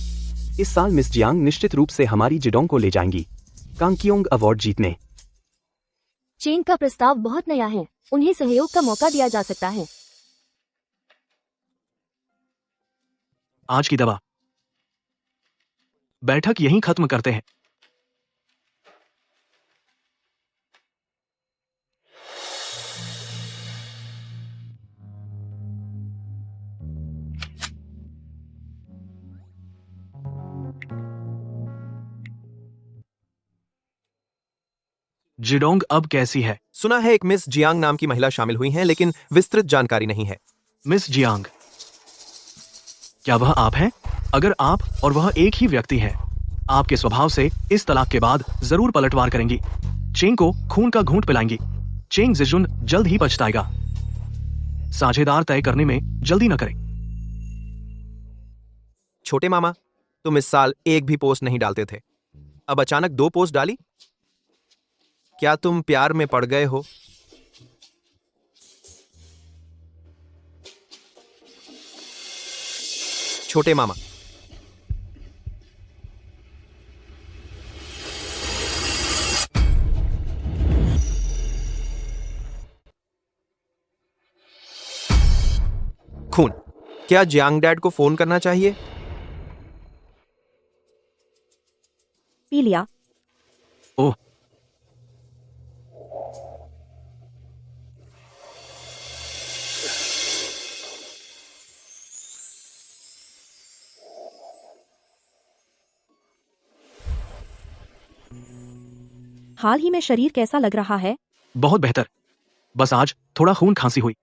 इस साल मिस जियांग निश्चित रूप से हमारी जिडोंग को ले जाएंगी कांगकियोंग अवार्ड जीतने। चेन का प्रस्ताव बहुत नया है, उन्हें सहयोग का मौका दिया जा सकता है। आज की दवा। बैठक यहीं खत्म करते हैं। जिडोंग अब कैसी है? सुना है एक मिस जियांग नाम की महिला शामिल हुई हैं, लेकिन विस्तृत जानकारी नहीं है। मिस जियांग, क्या वह आप हैं? अगर आप और वह एक ही व्यक्ति हैं, आपके स्वभाव से इस तलाक के बाद जरूर पलटवार करेंगी। चेंग को खून का घूंट पिलाएंगी। चेंग जिजुन जल्द ही पछताएगा। साझेदार तय करने में जल्दी न करें। छोटे मामा, तुम इस साल एक भी पोस्ट नहीं डालते थे, अब अचानक 2 पोस्ट डाली। क्या तुम प्यार में पड़ गए हो? छोटे मामा, खून। क्या जियांग डैड को फोन करना चाहिए? पी लिया। ओह, हाल ही में शरीर कैसा लग रहा है? बहुत बेहतर। बस आज थोड़ा खून खांसी हुई।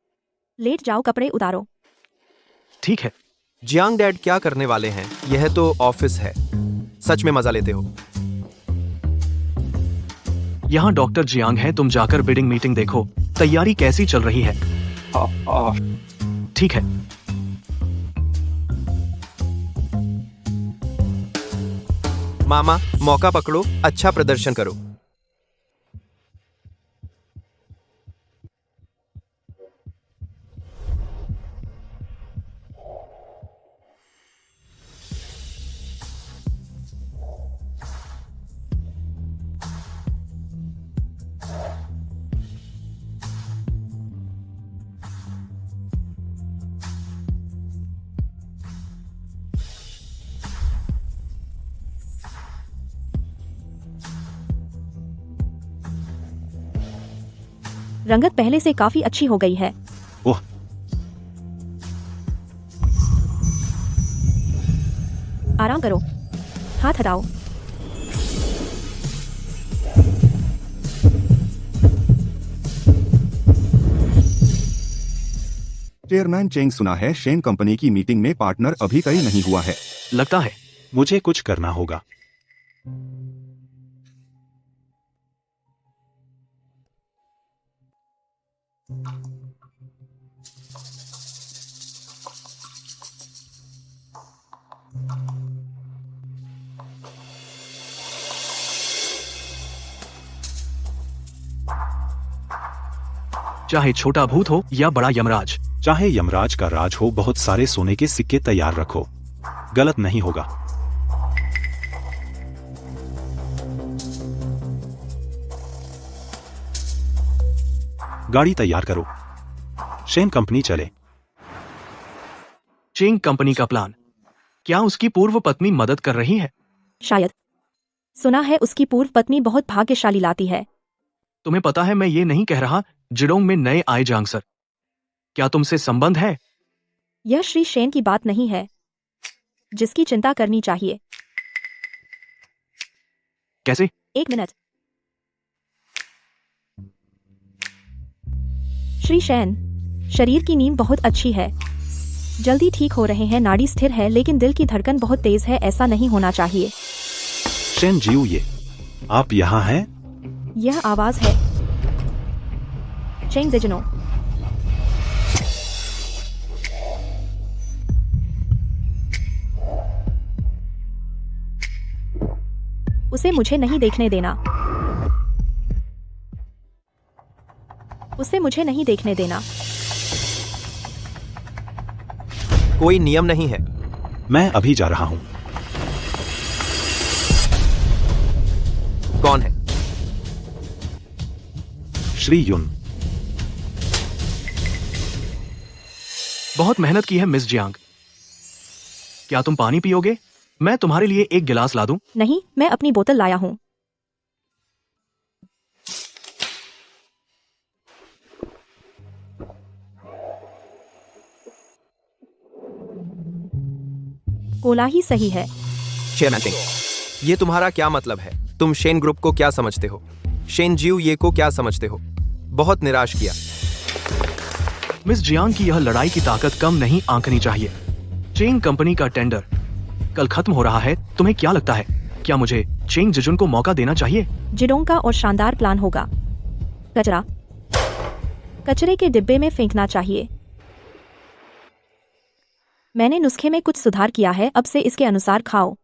लेट जाओ, कपड़े उतारो। ठीक है। जियांग डैड क्या करने वाले हैं? यह तो ऑफिस है। सच में मजा लेते हो? यहाँ डॉक्टर जियांग है, तुम जाकर बिडिंग मीटिंग देखो। तैयारी कैसी चल रही है? ठीक है। मामा, मौका पकड़ो, अच्छा प्रदर्शन करो। रंगत पहले से काफी अच्छी हो गई है। ओह, आराम करो, हाथ हटाओ। चेयरमैन चेंग, सुना है शेन कंपनी की मीटिंग में पार्टनर अभी तय नहीं हुआ है। लगता है मुझे कुछ करना होगा। चाहे छोटा भूत हो या बड़ा यमराज। चाहे यमराज का राज हो, बहुत सारे सोने के सिक्के तैयार रखो, गलत नहीं होगा। गाड़ी तैयार करो, शेन कंपनी चले। चेंग कंपनी का प्लान, क्या उसकी पूर्व पत्नी मदद कर रही है? शायद। सुना है उसकी पूर्व पत्नी बहुत भाग्यशाली लाती है। तुम्हें पता है, मैं ये नहीं कह रहा। जिडोंग में नए आए जांग सर, क्या तुमसे संबंध है? यह श्री शेन की बात नहीं है जिसकी चिंता करनी चाहिए। कैसे? 1 मिनट। श्री शेन, शरीर की नींद बहुत अच्छी है, जल्दी ठीक हो रहे हैं। नाड़ी स्थिर है लेकिन दिल की धड़कन बहुत तेज है, ऐसा नहीं होना चाहिए। शेन जीव, ये आप यहाँ हैं? यह आवाज है चेंग जेजुनो। उसे मुझे नहीं देखने देना, उसे मुझे नहीं देखने देना। कोई नियम नहीं है। मैं अभी जा रहा हूँ। कौन है? श्री युन। बहुत मेहनत की है मिस जियांग। क्या तुम पानी पियोगे? मैं तुम्हारे लिए एक गिलास ला दूं? नहीं, मैं अपनी बोतल लाया हूँ। कोला ही सही है। चेयरमैन चेंग, ये तुम्हारा क्या मतलब है? तुम शेन ग्रुप को क्या समझते हो? शेन जीव ये को क्या समझते हो? बहुत निराश किया। मिस जियांग की यह लड़ाई की ताकत कम नहीं आंकनी चाहिए। चेंग कंपनी का टेंडर कल खत्म हो रहा है। तुम्हें क्या लगता है, क्या मुझे चेंग जेजुन को मौका देना चाहिए? जिडोंग का और शानदार प्लान होगा। कचरा कचरे के डिब्बे में फेंकना चाहिए। मैंने नुस्खे में कुछ सुधार किया है, अब से इसके अनुसार खाओ।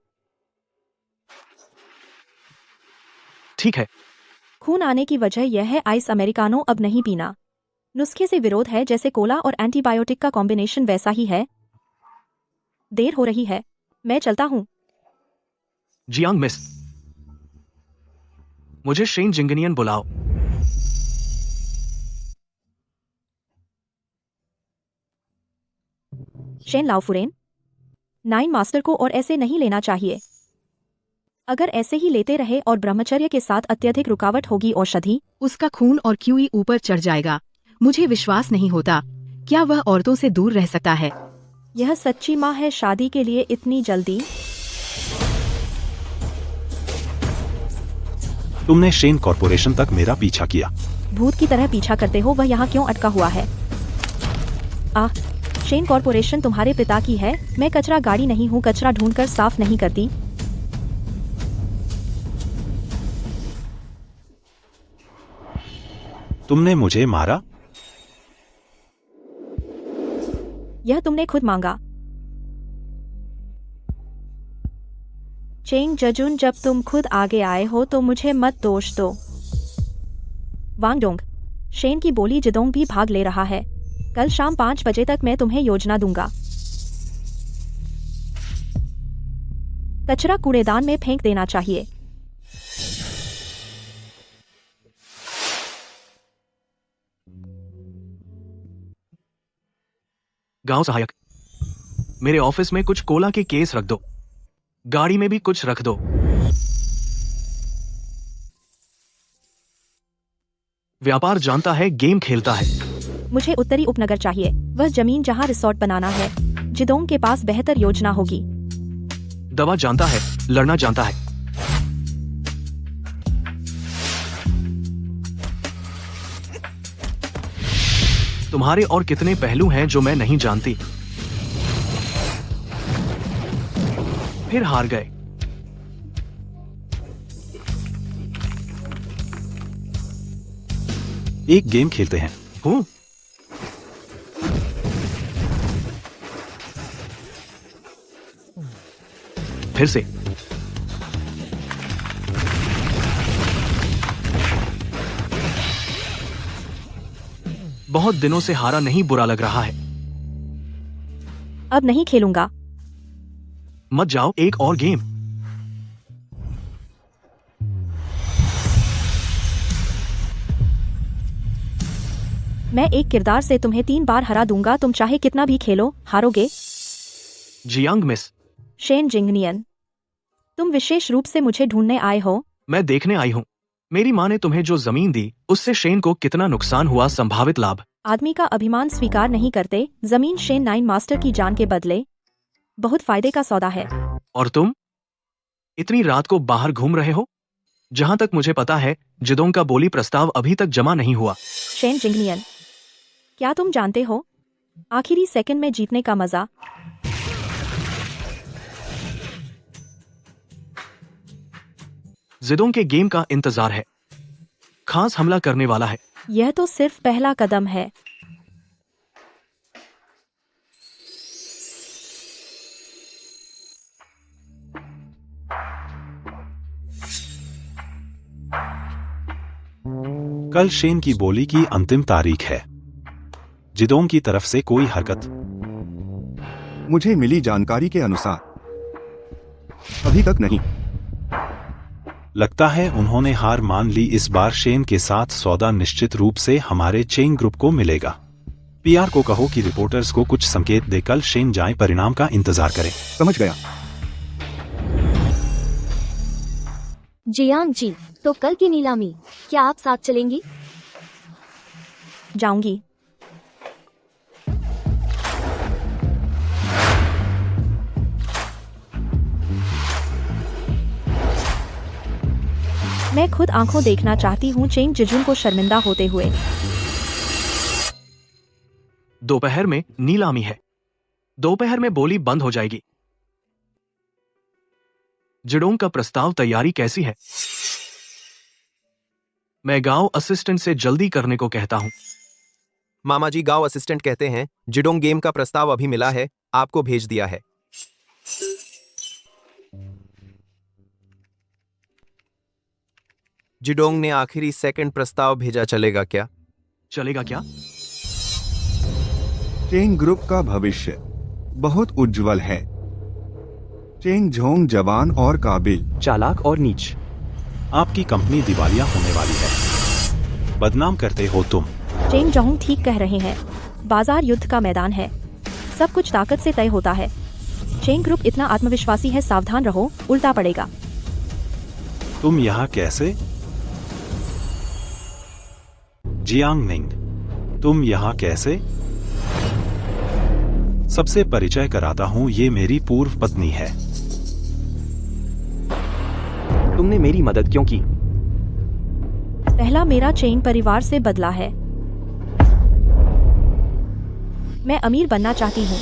ठीक है। खून आने की वजह यह है आइस अमेरिकानो अब नहीं पीना। नुस्खे से विरोध है, जैसे कोला और एंटीबायोटिक का कॉम्बिनेशन वैसा ही है। देर हो रही है, मैं चलता हूँ। जियांग मिस, मुझे शेन जिंगनियन बुलाओ। शेन लाओफुरेन, 9 मास्टर को और ऐसे नहीं लेना चाहिए। अगर ऐसे ही लेते रहे और ब्रह्मचर्य के साथ अत्यधिक रुकावट होगी औषधि, उसका खून और क्यूई ऊपर चढ़ जाएगा। मुझे विश्वास नहीं होता, क्या वह औरतों से दूर रह सकता है? यह सच्ची माँ है। शादी के लिए इतनी जल्दी? तुमने शेन कॉर्पोरेशन तक मेरा पीछा किया। भूत की तरह पीछा करते हो। वह यहाँ क्यों अटका हुआ है? शेन कॉर्पोरेशन तुम्हारे पिता की है। मैं कचरा गाड़ी नहीं हूँ, कचरा ढूंढकर साफ नहीं करती। तुमने मुझे मारा? यह तुमने खुद मांगा। चेंग जजुन, जब तुम खुद आगे आए हो तो मुझे मत दोष दो। वांगडोंग, शेन की बोली, जिदोंग भी भाग ले रहा है। कल शाम 5 बजे तक मैं तुम्हें योजना दूंगा। कचरा कूड़ेदान में फेंक देना चाहिए। गांव सहायक, मेरे ऑफिस में कुछ कोला के केस रख दो। गाड़ी में भी कुछ रख दो। व्यापार जानता है, गेम खेलता है। मुझे उत्तरी उपनगर चाहिए, वह जमीन जहां रिसोर्ट बनाना है। जिदोंग के पास बेहतर योजना होगी। दवा जानता है, लड़ना जानता है। तुम्हारे और कितने पहलू हैं जो मैं नहीं जानती। फिर हार गए। एक गेम खेलते हैं। हूँ। फिर से। बहुत दिनों से हारा नहीं, बुरा लग रहा है। अब नहीं खेलूंगा। मत जाओ, एक और गेम। मैं एक किरदार से तुम्हें 3 बार हरा दूंगा। तुम चाहे कितना भी खेलो, हारोगे। Jiang miss. शेन जिंगनियन, तुम विशेष रूप से मुझे ढूंढने आए हो। मैं देखने आई हूँ। मेरी माँ ने तुम्हें जो जमीन दी, उससे शेन को कितना नुकसान हुआ, संभावित लाभ। आदमी का अभिमान स्वीकार नहीं करते। जमीन शेन 9 मास्टर की जान के बदले बहुत फायदे का सौदा है। और तुम इतनी रात को बाहर घूम रहे हो? जहां तक मुझे पता है, जिदोंग का बोली प्रस्ताव अभी तक जमा नहीं हुआ। शेन जिंगनियन, क्या तुम जानते हो आखिरी सेकंड में जीतने का मजा? जिदोंग के गेम का इंतजार है। खास हमला करने वाला है। यह तो सिर्फ पहला कदम है। कल शेन की बोली की अंतिम तारीख है। जिदोंग की तरफ से कोई हरकत? मुझे मिली जानकारी के अनुसार अभी तक नहीं। लगता है उन्होंने हार मान ली। इस बार शेन के साथ सौदा निश्चित रूप से हमारे चेंग ग्रुप को मिलेगा। पीआर को कहो कि रिपोर्टर्स को कुछ संकेत दे। कल शेन जाए, परिणाम का इंतजार करें। समझ गया। जियांग जी, तो कल की नीलामी क्या आप साथ चलेंगी? जाऊंगी। मैं खुद आंखों देखना चाहती हूँ चेंग जिजुन को शर्मिंदा होते हुए। दोपहर में नीलामी है। दोपहर में बोली बंद हो जाएगी। जिडोंग का प्रस्ताव तैयारी कैसी है? मैं गांव असिस्टेंट से जल्दी करने को कहता हूं। मामा जी, गांव असिस्टेंट कहते हैं जिडोंग गेम का प्रस्ताव अभी मिला है, आपको भेज दिया है। जिडोंग ने आखिरी सेकंड प्रस्ताव भेजा, चलेगा क्या? चलेगा क्या? चेंग ग्रुप का भविष्य बहुत उज्जवल है। चेंग जोंग जवान और काबिल, चालाक और नीच। आपकी कंपनी दिवालिया होने वाली है। बदनाम करते हो तुम। चेंग जोंग ठीक कह रहे हैं। बाजार युद्ध का मैदान है। सब कुछ ताकत से तय होता है। चेंग ग्रुप इतना आत्मविश्वासी है, सावधान रहो, उल्टा पड़ेगा। तुम यहाँ कैसे? जियांग निंग, तुम यहाँ कैसे? सबसे परिचय कराता हूँ, ये मेरी पूर्व पत्नी है। तुमने मेरी मदद क्यों की? पहला मेरा चेंग परिवार से बदला है। मैं अमीर बनना चाहती हूँ।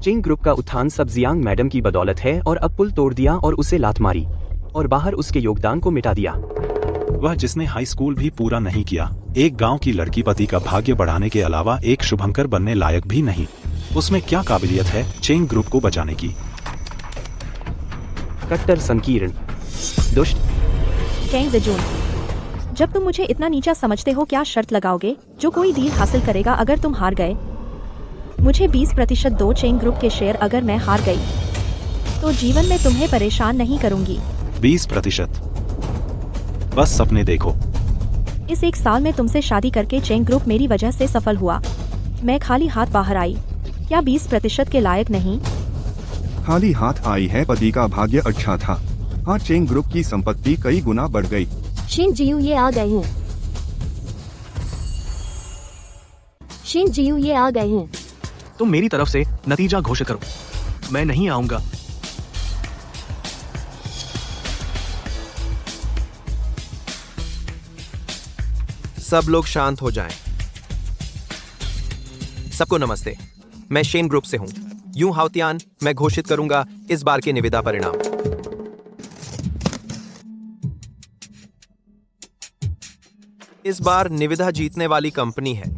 चेंग ग्रुप का उत्थान सब जियांग मैडम की बदौलत है, और अब पुल तोड़ दिया और उसे लात मारी और बाहर उसके योगदान को मिटा दिया। वह जिसने हाई स्कूल भी पूरा नहीं किया, एक गांव की लड़की, पति का भाग्य बढ़ाने के अलावा एक शुभंकर बनने लायक भी नहीं। उसमें क्या काबिलियत है चेंग ग्रुप को बचाने की? कट्टर संकीर्ण दुष्ट। चेंग जेजून, जब तुम मुझे इतना नीचा समझते हो, क्या शर्त लगाओगे जो कोई डील हासिल करेगा अगर तुम हार गए? मुझे 20% दो चेंग ग्रुप के शेयर अगर मैं हार गई तो जीवन में तुम्हें परेशान नहीं करूंगी। 20%। बस सपने देखो। इस 1 साल में तुमसे शादी करके चेंग ग्रुप मेरी वजह से सफल हुआ। मैं खाली हाथ बाहर आई, क्या 20% के लायक नहीं? खाली हाथ आई है, पति का भाग्य अच्छा था। हाँ, चेंग ग्रुप की संपत्ति कई गुना बढ़ गई। शिन जियू ये आ गए हैं। शिन जियू ये आ गए हैं। तुम मेरी तरफ से नतीजा घोषित करो। मैं नहीं आऊंगा। सब लोग शांत हो जाएं। सबको नमस्ते, मैं शेन ग्रुप से हूं। यूं हाउतियान, मैं घोषित करूंगा इस बार के निविदा परिणाम। इस बार निविदा जीतने वाली कंपनी है।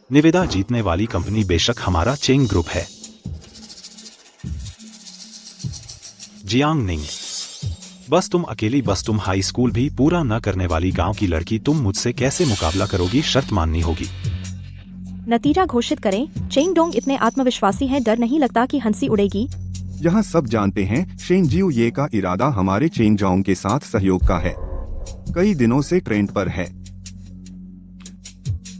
निविदा जीतने वाली कंपनी बेशक हमारा चेंग ग्रुप है। जियांग निंग, बस तुम अकेली, बस तुम हाई स्कूल भी पूरा न करने वाली गांव की लड़की, तुम मुझसे कैसे मुकाबला करोगी? शर्त माननी होगी। नतीजा घोषित करें। चेंग डोंग इतने आत्मविश्वासी हैं, डर नहीं लगता कि हंसी उड़ेगी। यहाँ सब जानते हैं शेन जियू ये का इरादा हमारे चेंग जोंग के साथ सहयोग का है। कई दिनों से ट्रेंड पर है।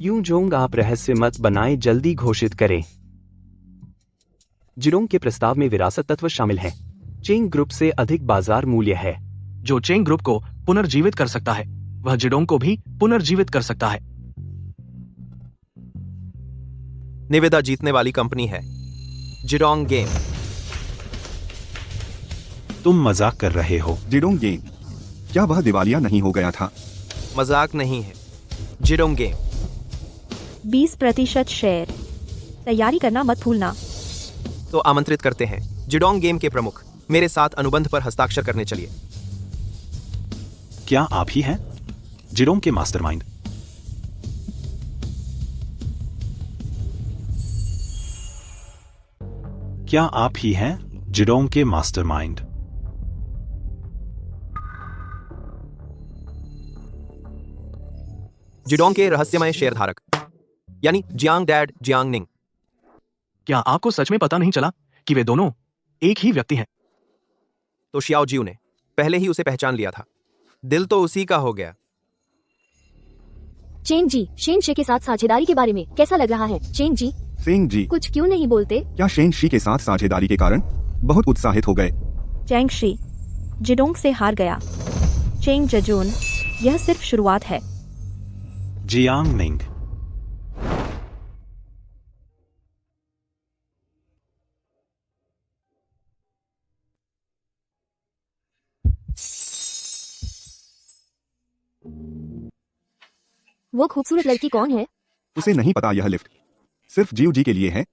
यूं जोंग, आप रहस्य मत बनाएं, जल्दी घोषित करें। जिडोंग के प्रस्ताव में विरासत तत्व शामिल है। चेंग ग्रुप से अधिक बाजार मूल्य है। जो चेंग ग्रुप को पुनर्जीवित कर सकता है वह जिडोंग को भी पुनर्जीवित कर सकता है। निविदा जीतने वाली कंपनी है जिडोंग गेम। तुम मजाक कर रहे हो। जिडोंग गेम, क्या वह दिवालिया नहीं हो गया था? मजाक नहीं है, जिडोंग गेम। 20% शेयर। तैयारी करना मत भूलना। तो आमंत्रित करते हैं जिडोंग गेम के प्रमुख मेरे साथ अनुबंध पर हस्ताक्षर करने चलिए। क्या आप ही हैं जिडोंग के मास्टरमाइंड? क्या आप ही हैं जिडोंग के मास्टरमाइंड? जिडोंग के रहस्यमय शेयरधारक यानी जियांग डैड जियांग निंग। क्या आपको सच में पता नहीं चला कि वे दोनों एक ही व्यक्ति हैं? तो शियाओ जियू ने पहले ही उसे पहचान लिया था। दिल तो उसी का हो गया। चेंग जी, शेन शे के साथ साझेदारी के बारे में कैसा लग रहा है? चेंग जी, सेंग जी, कुछ क्यों नहीं बोलते? क्या शेन शी के साथ साझेदारी के कारण बहुत उत्साहित हो गए? चेंग शी जिडोंग से हार गया। चेंग जजून, यह सिर्फ शुरुआत है। जियांग निंग, वो खूबसूरत लड़की कौन है? उसे नहीं पता। यह लिफ्ट सिर्फ जियू जी के लिए है।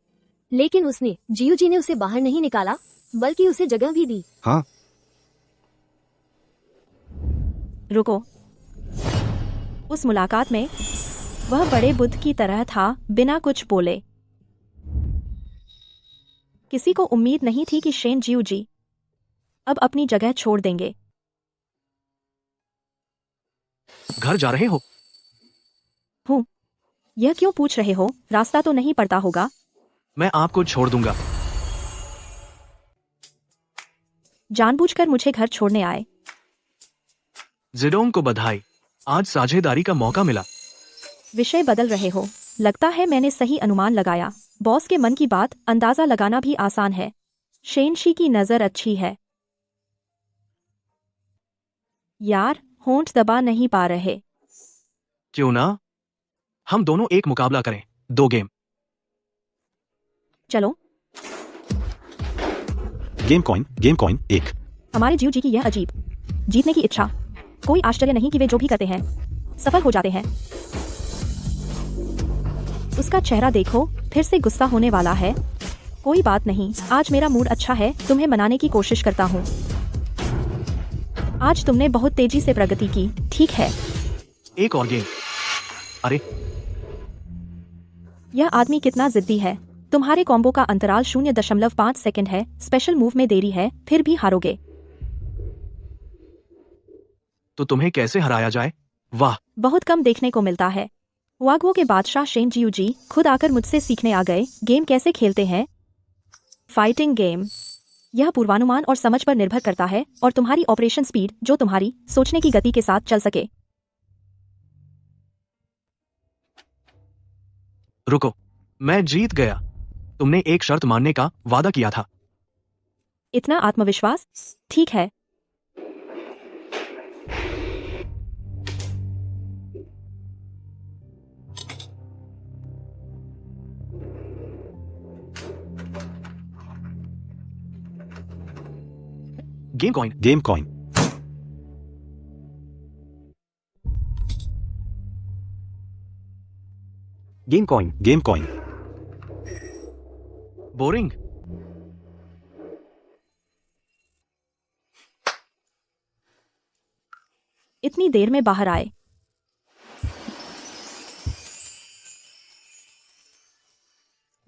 लेकिन उसने, जियू जी ने उसे बाहर नहीं निकाला बल्कि उसे जगह भी दी। हाँ, रुको। उस मुलाकात में वह बड़े बुद्ध की तरह था, बिना कुछ बोले। किसी को उम्मीद नहीं थी कि शेन जियू जी अब अपनी जगह छोड़ देंगे। घर जा रहे हो? हूँ। यह क्यों पूछ रहे हो? रास्ता तो नहीं पड़ता होगा। मैं आपको छोड़ दूंगा। जानबूझकर मुझे घर छोड़ने आए। जिडोंग को बधाई, आज साझेदारी का मौका मिला। विषय बदल रहे हो। लगता है मैंने सही अनुमान लगाया। बॉस के मन की बात अंदाजा लगाना भी आसान है। शेन शी की नजर अच्छी है। यार, होंठ दबा नहीं पा रहे। क्यों ना हम दोनों एक मुकाबला करें, 2 गेम। चलो। Game coin 1। हमारे जियू जी की यह अजीब जीतने की इच्छा। कोई आश्चर्य नहीं कि वे जो भी करते हैं सफल हो जाते हैं। उसका चेहरा देखो, फिर से गुस्सा होने वाला है। कोई बात नहीं, आज मेरा मूड अच्छा है। तुम्हें मनाने की कोशिश करता हूँ। आज तुमने बहुत तेजी से प्रगति की, ठीक है। एक और गेम। अरे, यह आदमी कितना जिद्दी है। तुम्हारे कॉम्बो का अंतराल 0.5 सेकंड है, स्पेशल मूव में देरी है, फिर भी हारोगे। तो तुम्हें कैसे हराया जाए? वाह, बहुत कम देखने को मिलता है। वागवो के बादशाह शेन जियू जी खुद आकर मुझसे सीखने आ गए गेम कैसे खेलते हैं। Fighting game. यह पूर्वानुमान और समझ पर निर्भर करता है और तुम्हारी ऑपरेशन स्पीड जो तुम्हारी सोचने की गति के साथ चल सके। रुको, मैं जीत गया। तुमने एक शर्त मानने का वादा किया था। इतना आत्मविश्वास? ठीक है। Game coin. Game coin. Game coin. Game coin. Boring. इतनी देर में बाहर आए।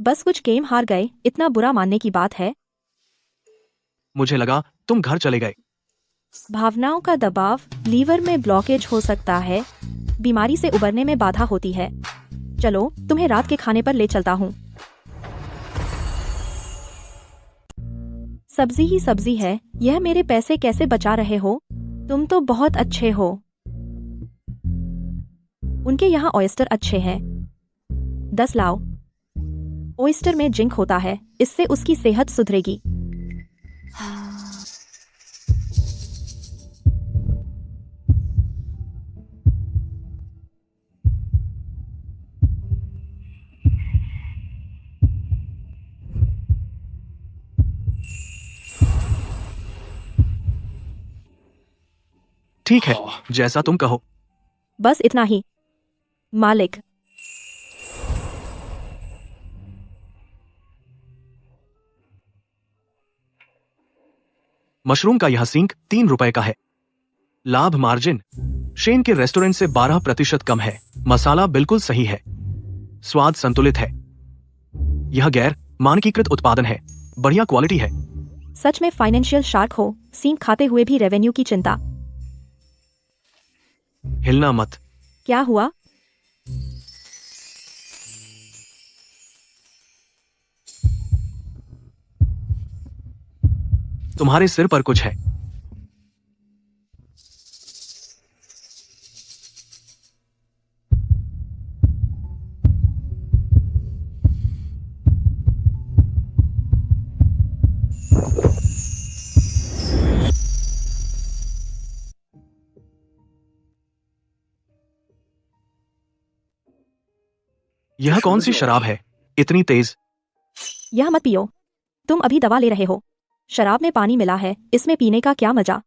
बस कुछ गेम हार गए, इतना बुरा मानने की बात है। मुझे लगा तुम घर चले गए। भावनाओं का दबाव, लीवर में ब्लॉकेज हो सकता है, बीमारी से उबरने में बाधा होती है। चलो तुम्हें रात के खाने पर ले चलता हूँ। सब्जी ही सब्जी है। यह मेरे पैसे कैसे बचा रहे हो? तुम तो बहुत अच्छे हो। उनके यहाँ ऑयस्टर अच्छे हैं। 10 लाओ। ऑयस्टर में जिंक होता है, इससे उसकी सेहत सुधरेगी। ठीक है, जैसा तुम कहो। बस इतना ही, मालिक। मशरूम का यह सिंक 3 रुपए का है। लाभ मार्जिन शेन के रेस्टोरेंट से 12% कम है। मसाला बिल्कुल सही है। स्वाद संतुलित है। यह गैर मानकीकृत उत्पादन है, बढ़िया क्वालिटी है। सच में फाइनेंशियल शार्क हो, सिंक खाते हुए भी रेवेन्यू की चिंता। हिलना मत। क्या हुआ? तुम्हारे सिर पर कुछ है। यह कौन सी शराब है, इतनी तेज? यह मत पियो, तुम अभी दवा ले रहे हो। शराब में पानी मिला है, इसमें पीने का क्या मजा।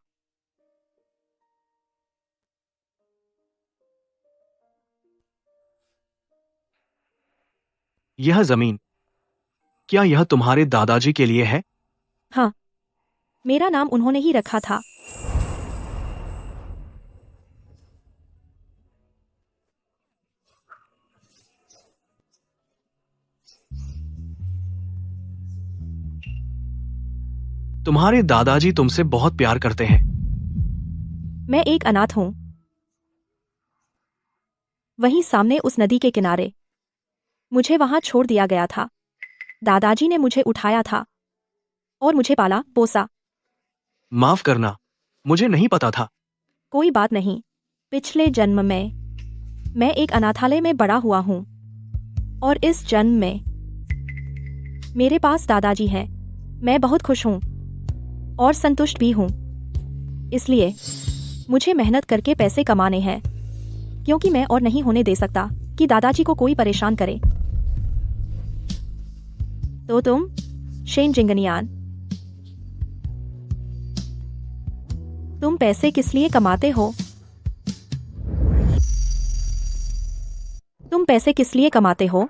यह जमीन, क्या यह तुम्हारे दादाजी के लिए है? हाँ, मेरा नाम उन्होंने ही रखा था। तुम्हारे दादाजी तुमसे बहुत प्यार करते हैं। मैं एक अनाथ हूं। वहीं सामने उस नदी के किनारे मुझे वहां छोड़ दिया गया था। दादाजी ने मुझे उठाया था और मुझे पाला पोसा। माफ करना, मुझे नहीं पता था। कोई बात नहीं। पिछले जन्म में मैं एक अनाथालय में बड़ा हुआ हूं और इस जन्म में मेरे पास दादाजी हैं। मैं बहुत खुश हूं और संतुष्ट भी हूं। इसलिए मुझे मेहनत करके पैसे कमाने हैं, क्योंकि मैं और नहीं होने दे सकता कि दादाजी को कोई परेशान करे। तो तुम शेन जिंगनियान, तुम पैसे किस लिए कमाते हो? तुम पैसे किस लिए कमाते हो?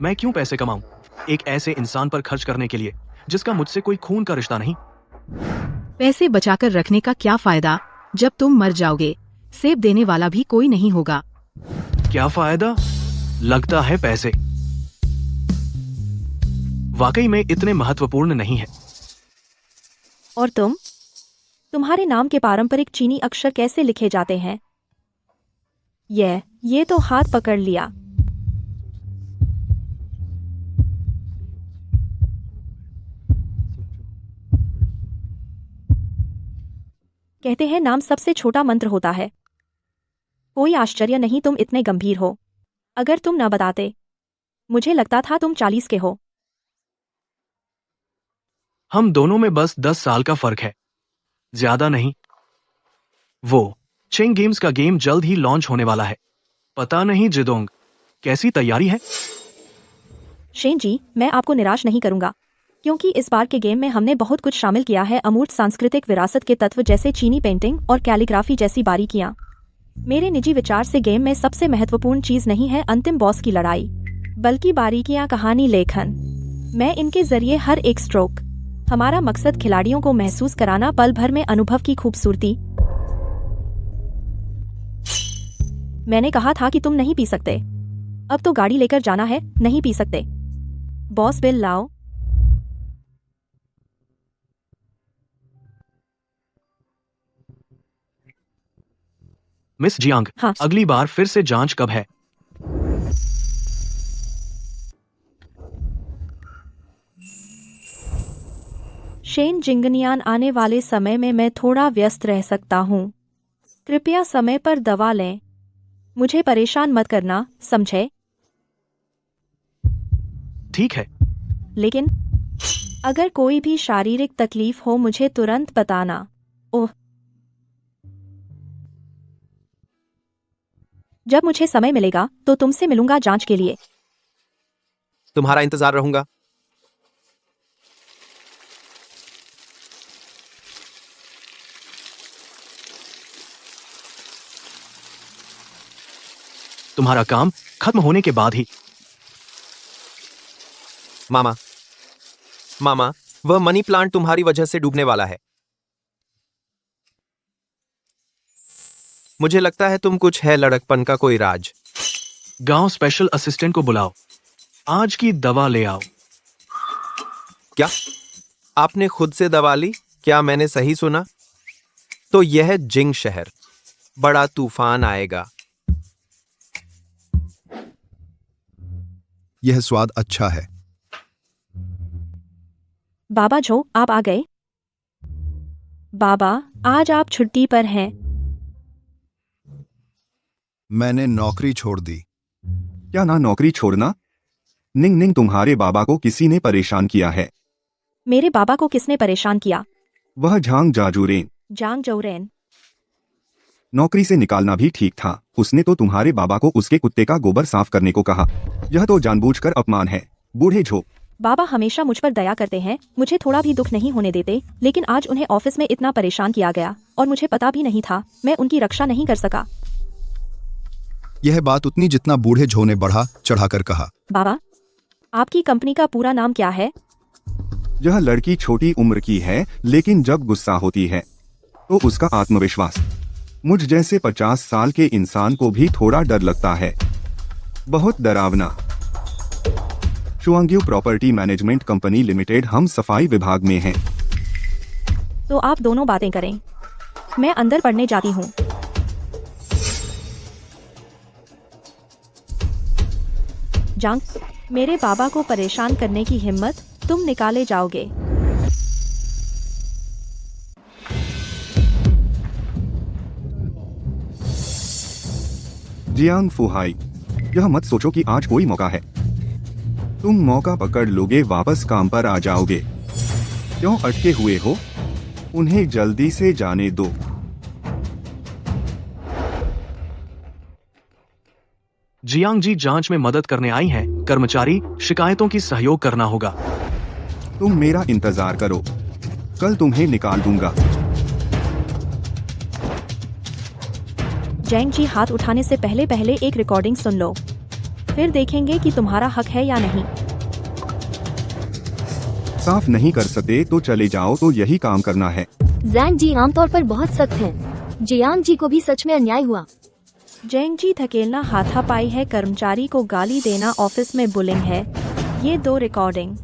मैं क्यों पैसे कमाऊं? एक ऐसे इंसान पर खर्च करने के लिए जिसका मुझसे कोई खून का रिश्ता नहीं। पैसे बचाकर रखने का क्या फायदा जब तुम मर जाओगे? सेब देने वाला भी कोई नहीं होगा। क्या फायदा? लगता है पैसे। वाकई में इतने महत्वपूर्ण नहीं है। और तुम्हारे नाम के पारंपरिक चीनी अक्षर कैसे लिखे जाते हैं? ये तो हाथ पकड़ लिया। कहते हैं नाम सबसे छोटा मंत्र होता है। कोई आश्चर्य नहीं तुम इतने गंभीर हो। अगर तुम न बताते, मुझे लगता था तुम 40 के हो। हम दोनों में बस 10 साल का फर्क है, ज्यादा नहीं। वो चेंग गेम्स का गेम जल्द ही लॉन्च होने वाला है। पता नहीं जिदोंग, कैसी तैयारी है? शेन जी, मैं आपको निराश नहीं करूंगा, क्योंकि इस बार के गेम में हमने बहुत कुछ शामिल किया है। अमूर्त सांस्कृतिक विरासत के तत्व जैसे चीनी पेंटिंग और कैलीग्राफी जैसी बारीकियां। मेरे निजी विचार से गेम में सबसे महत्वपूर्ण चीज नहीं है अंतिम बॉस की लड़ाई, बल्कि बारीकियां, कहानी लेखन। मैं इनके जरिए हर एक स्ट्रोक, हमारा मकसद खिलाड़ियों को महसूस कराना, पल भर में अनुभव की खूबसूरती। मैंने कहा था कि तुम नहीं पी सकते। अब तो गाड़ी लेकर जाना है, नहीं पी सकते। बॉस बिल लाओ। मिस जियांग, हाँ। अगली बार फिर से जांच कब है? शेन जिंगनियान, आने वाले समय में मैं थोड़ा व्यस्त रह सकता हूँ। कृपया समय पर दवा लें। मुझे परेशान मत करना, समझे? ठीक है। लेकिन अगर कोई भी शारीरिक तकलीफ हो मुझे तुरंत बताना। ओह, जब मुझे समय मिलेगा तो तुमसे मिलूंगा जांच के लिए। तुम्हारा इंतजार रहूंगा। तुम्हारा काम खत्म होने के बाद ही। मामा, वह मनी प्लांट तुम्हारी वजह से डूबने वाला है। मुझे लगता है तुम कुछ है लड़कपन का कोई राज। गांव स्पेशल असिस्टेंट को बुलाओ, आज की दवा ले आओ। क्या आपने खुद से दवा ली? क्या मैंने सही सुना? तो यह जिंग शहर, बड़ा तूफान आएगा। यह स्वाद अच्छा है। बाबा जो, आप आ गए? बाबा, आज आप छुट्टी पर हैं। मैंने नौकरी छोड़ दी। क्या ना नौकरी छोड़ना? निंग निंग, तुम्हारे बाबा को किसी ने परेशान किया है। मेरे बाबा को किसने परेशान किया? वह झांग जाजूरेन। जांग जौरेन। नौकरी से निकालना भी ठीक था। उसने तो तुम्हारे बाबा को उसके कुत्ते का गोबर साफ करने को कहा। यह तो जानबूझकर अपमान है, बूढ़े झो। बाबा हमेशा मुझ पर दया करते हैं, मुझे थोड़ा भी दुख नहीं होने देते, लेकिन आज उन्हें ऑफिस में इतना परेशान किया गया और मुझे पता भी नहीं था। मैं उनकी रक्षा नहीं कर सका। यह बात उतनी जितना बूढ़े झो ने बढ़ा चढ़ाकर कहा। बाबा, आपकी कंपनी का पूरा नाम क्या है? यह लड़की छोटी उम्र की है, लेकिन जब गुस्सा होती है तो उसका आत्मविश्वास मुझ जैसे 50 साल के इंसान को भी थोड़ा डर लगता है। बहुत डरावना। शुआंग्यू प्रॉपर्टी मैनेजमेंट कंपनी लिमिटेड, हम सफाई विभाग में हैं। तो आप दोनों बातें करें, मैं अंदर पढ़ने जाती हूँ। जांग, मेरे बाबा को परेशान करने की हिम्मत तुम निकाले जाओगे। जियांग फुहाई, यह मत सोचो कि आज कोई मौका है। तुम मौका पकड़ लोगे, वापस काम पर आ जाओगे। क्यों अटके हुए हो? उन्हें जल्दी से जाने दो। जियांग जी जांच में मदद करने आई हैं। कर्मचारी शिकायतों की सहयोग करना होगा। तुम मेरा इंतजार करो, कल तुम्हें निकाल दूंगा। जैंग जी, हाथ उठाने से पहले पहले एक रिकॉर्डिंग सुन लो, फिर देखेंगे कि तुम्हारा हक है या नहीं। साफ नहीं कर सकते तो चले जाओ, तो यही काम करना है। जैंग जी आमतौर पर बहुत सख्त हैं। जियांग जी को भी सच में अन्याय हुआ। जैंग जी, धकेलना हाथापाई है, कर्मचारी को गाली देना ऑफिस में बुलिंग है। ये 2 रिकॉर्डिंग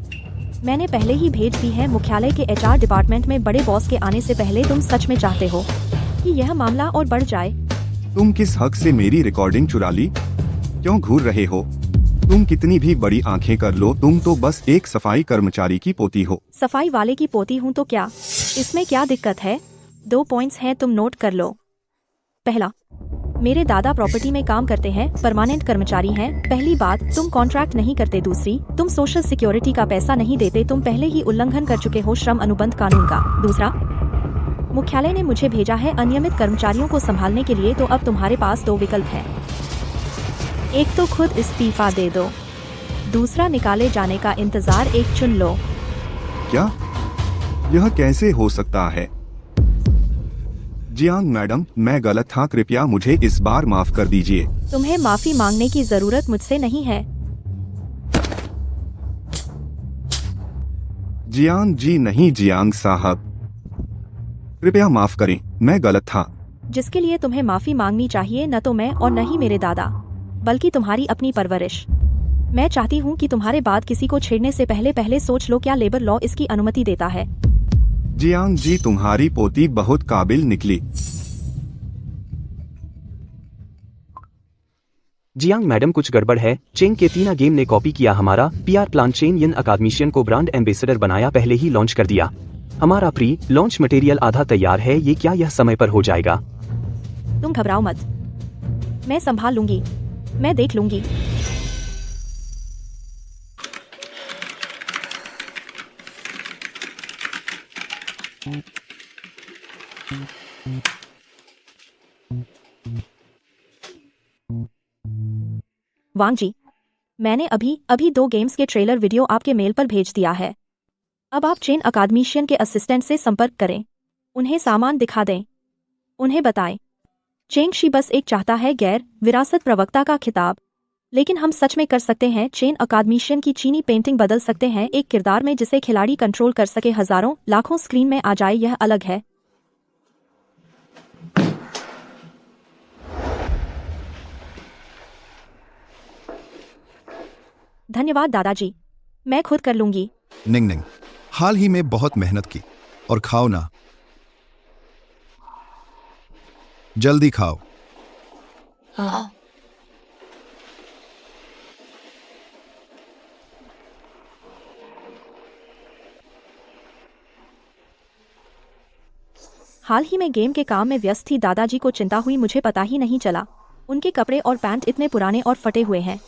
मैंने पहले ही भेज दी है मुख्यालय के एचआर डिपार्टमेंट में। बड़े बॉस के आने से पहले तुम सच में चाहते हो कि यह मामला और बढ़ जाए? तुम किस हक से मेरी रिकॉर्डिंग चुरा ली? क्यों घूर रहे हो? तुम कितनी भी बड़ी आंखें कर लो, तुम तो बस एक सफाई कर्मचारी की पोती हो। सफाई वाले की पोती हूँ तो क्या, इसमें क्या दिक्कत है? 2 पॉइंट्स हैं, तुम नोट कर लो। पहला, मेरे दादा प्रॉपर्टी में काम करते हैं, परमानेंट कर्मचारी हैं। पहली बात, तुम कॉन्ट्रैक्ट नहीं करते। दूसरी, तुम सोशल सिक्योरिटी का पैसा नहीं देते। तुम पहले ही उल्लंघन कर चुके हो श्रम अनुबंध कानून का। दूसरा, मुख्यालय ने मुझे भेजा है अनियमित कर्मचारियों को संभालने के लिए, तो अब तुम्हारे पास 2 विकल्प हैं। एक तो खुद इस्तीफा दे दो, दूसरा निकाले जाने का इंतजार। एक चुन लो। क्या? यह कैसे हो सकता है? जियांग मैडम, मैं गलत था, कृपया मुझे इस बार माफ कर दीजिए। तुम्हें माफी मांगने की जरूरत मुझसे नहीं है। जियांग जी नहीं, जियांग साहब, कृपया माफ करें, मैं गलत था। जिसके लिए तुम्हें माफी मांगनी चाहिए न तो मैं और न ही मेरे दादा, बल्कि तुम्हारी अपनी परवरिश। मैं चाहती हूँ कि तुम्हारे बाद किसी को छेड़ने से पहले सोच लो, क्या लेबर लॉ इसकी अनुमति देता है? जियांग जी, तुम्हारी पोती बहुत काबिल निकली। जियांग मैडम, कुछ गड़बड़ है। चेंग के तीना गेम ने कॉपी किया हमारा पीआर प्लान। चेन यन अकादमिशियन को ब्रांड एम्बेसडर बनाया, पहले ही लॉन्च कर दिया। हमारा प्री लॉन्च मटेरियल आधा तैयार है। ये क्या यह समय पर हो जाएगा? तुम घबराओ मत, मैं संभाल लूंगी, मैं देख लूंगी। वांग जी, मैंने अभी 2 गेम्स के ट्रेलर वीडियो आपके मेल पर भेज दिया है। अब आप चेन अकादमिशियन के असिस्टेंट से संपर्क करें, उन्हें सामान दिखा दें, उन्हें बताएं चेंग शी बस एक चाहता है गैर विरासत प्रवक्ता का खिताब, लेकिन हम सच में कर सकते हैं। चेन अकादमिशियन की चीनी पेंटिंग बदल सकते हैं एक किरदार में जिसे खिलाड़ी कंट्रोल कर सके। हजारों लाखों स्क्रीन में आ जाए, यह अलग है। धन्यवाद दादाजी, मैं खुद कर लूंगी। निंग निंग, हाल ही में बहुत मेहनत की, और खाओ ना, जल्दी खाओ। हाल ही में गेम के काम में व्यस्त थी, दादाजी को चिंता हुई, मुझे पता ही नहीं चला। उनके कपड़े और पैंट इतने पुराने और फटे हुए हैं।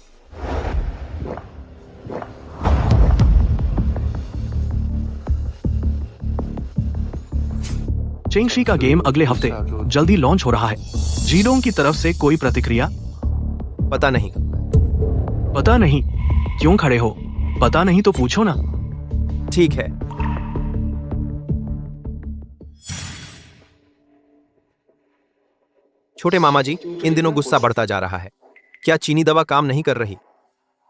चेंगशी का गेम अगले हफ्ते जल्दी लॉन्च हो रहा है। जीडोंग की तरफ से कोई प्रतिक्रिया? पता नहीं। पता नहीं? क्यों खड़े हो? पता नहीं तो पूछो ना। ठीक है। छोटे मामा जी, इन दिनों गुस्सा बढ़ता जा रहा है। क्या चीनी दवा काम नहीं कर रही?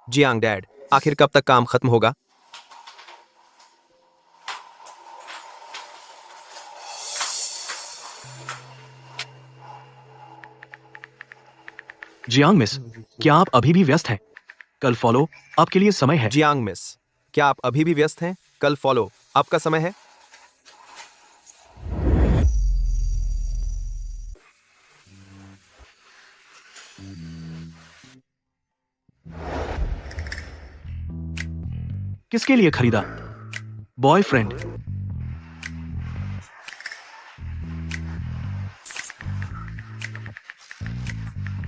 जियांग डैड, आखिर कब तक काम खत्म होगा? जियांग मिस, क्या आप अभी भी व्यस्त हैं? कल फॉलो आपके लिए समय है। जियांग मिस, क्या आप अभी भी व्यस्त हैं? कल फॉलो आपका समय है। किसके लिए खरीदा? बॉयफ्रेंड?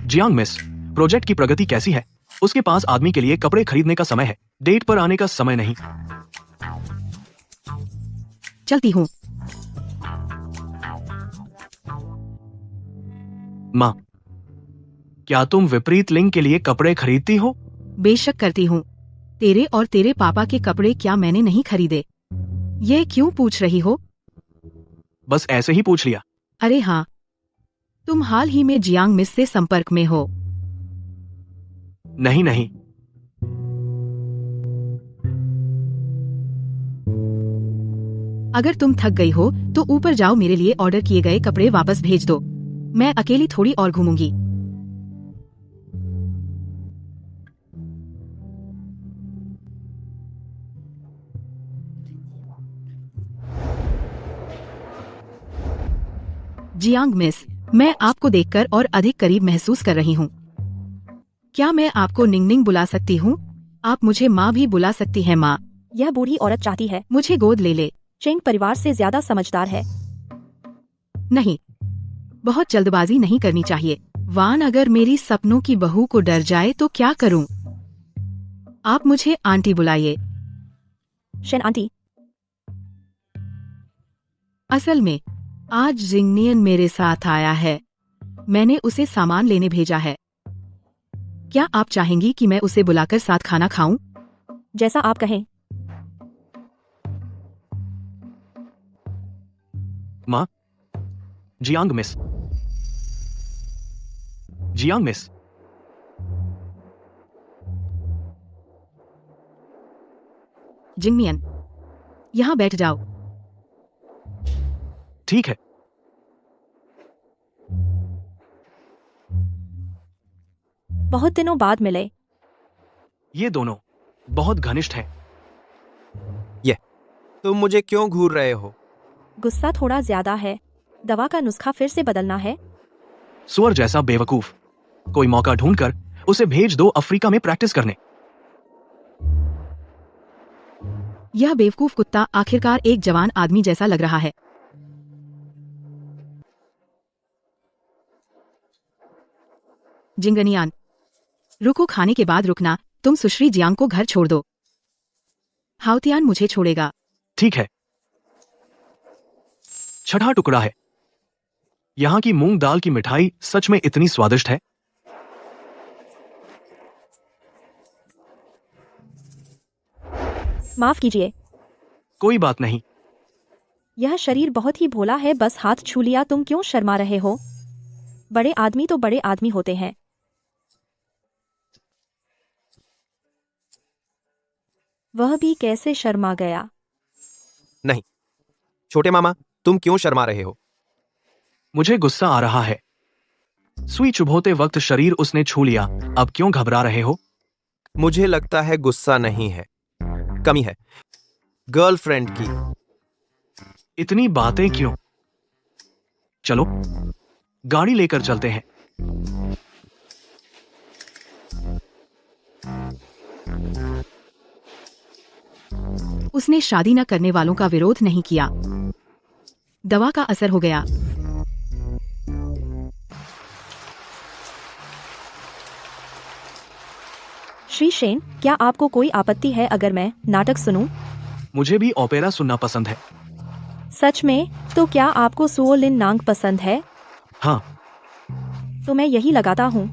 जियांग मिस, प्रोजेक्ट की प्रगति कैसी है? उसके पास आदमी के लिए कपड़े खरीदने का समय है, डेट पर आने का समय नहीं। चलती हूँ। माँ, क्या तुम विपरीत लिंग के लिए कपड़े खरीदती हो? बेशक करती हूँ। तेरे और तेरे पापा के कपड़े क्या मैंने नहीं खरीदे? ये क्यों पूछ रही हो? बस ऐसे ही पूछ लिया। अरे हाँ, तुम हाल ही में जियांग मिस से संपर्क में हो? नहीं नहीं। अगर तुम थक गई हो तो ऊपर जाओ, मेरे लिए ऑर्डर किए गए कपड़े वापस भेज दो। मैं अकेली थोड़ी और घूमूंगी। जियांग मिस, मैं आपको देखकर और अधिक करीब महसूस कर रही हूँ। क्या मैं आपको निंगनिंग बुला सकती हूँ? आप मुझे माँ भी बुला सकती हैं माँ। यह बूढ़ी औरत चाहती है मुझे गोद ले ले। चेंग परिवार से ज्यादा समझदार है। नहीं, बहुत जल्दबाजी नहीं करनी चाहिए। वान, अगर मेरी सपनों की बहू को डर जाए तो क्या करूं? आप मुझे आंटी बुलाइए। Shane aunty. असल में आज जिंगनियन मेरे साथ आया है। मैंने उसे सामान लेने भेजा है। क्या आप चाहेंगी कि मैं उसे बुलाकर साथ खाना खाऊं? जैसा आप कहें। माँ, जियांग मिस। जियांग मिस, जिंगनियन, यहाँ बैठ जाओ। ठीक है। बहुत दिनों बाद मिले। ये दोनों बहुत घनिष्ठ हैं। तुम मुझे क्यों घूर रहे हो? गुस्सा थोड़ा ज्यादा है। दवा का नुस्खा फिर से बदलना है। सुअर जैसा बेवकूफ। कोई मौका ढूंढकर उसे भेज दो अफ्रीका में प्रैक्टिस करने। यह बेवकूफ कुत्ता आखिरकार एक जवान आदमी जैसा लग रहा है। जिंगनियान, रुको, खाने के बाद रुकना। तुम सुश्री जियांग को घर छोड़ दो। हाउतियान मुझे छोड़ेगा। ठीक है। छठा टुकड़ा है। यहाँ की मूंग दाल की मिठाई सच में इतनी स्वादिष्ट है। माफ कीजिए। कोई बात नहीं। यह शरीर बहुत ही भोला है, बस हाथ छू लिया। तुम क्यों शर्मा रहे हो? बड़े आदमी तो बड़े आदमी होते हैं। वह भी कैसे शर्मा गया? नहीं, छोटे मामा, तुम क्यों शर्मा रहे हो? मुझे गुस्सा आ रहा है। सुई चुभोते वक्त शरीर उसने छू लिया। अब क्यों घबरा रहे हो? मुझे लगता है गुस्सा नहीं है, कमी है गर्लफ्रेंड की। इतनी बातें क्यों? चलो, गाड़ी लेकर चलते हैं। उसने शादी न करने वालों का विरोध नहीं किया। दवा का असर हो गया। श्री शेन, क्या आपको कोई आपत्ति है अगर मैं नाटक सुनूं? मुझे भी ओपेरा सुनना पसंद है। सच में? तो क्या आपको सुओ लिन नांग पसंद है? हाँ। तो मैं यही लगाता हूँ।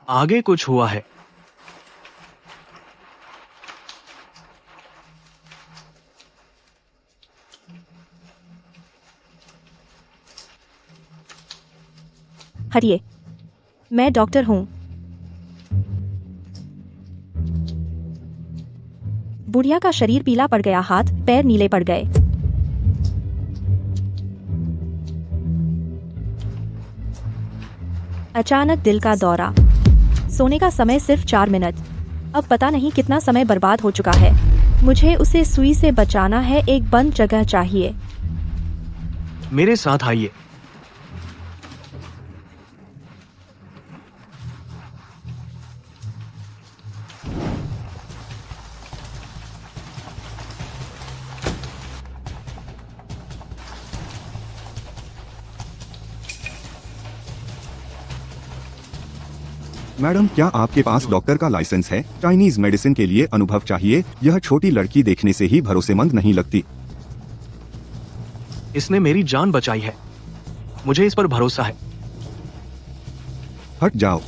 आगे कुछ हुआ है। हटिए, मैं डॉक्टर हूँ। बुढ़िया का शरीर पीला पड़ गया, हाथ पैर नीले पड़ गए। अचानक दिल का दौरा। सोने का समय सिर्फ 4 मिनट। अब पता नहीं कितना समय बर्बाद हो चुका है। मुझे उसे सुई से बचाना है। एक बंद जगह चाहिए। मेरे साथ आइए। मैडम, क्या आपके पास डॉक्टर का लाइसेंस है? चाइनीज मेडिसिन के लिए अनुभव चाहिए। यह छोटी लड़की देखने से ही भरोसेमंद नहीं लगती। इसने मेरी जान बचाई है। मुझे इस पर भरोसा है। हट जाओ।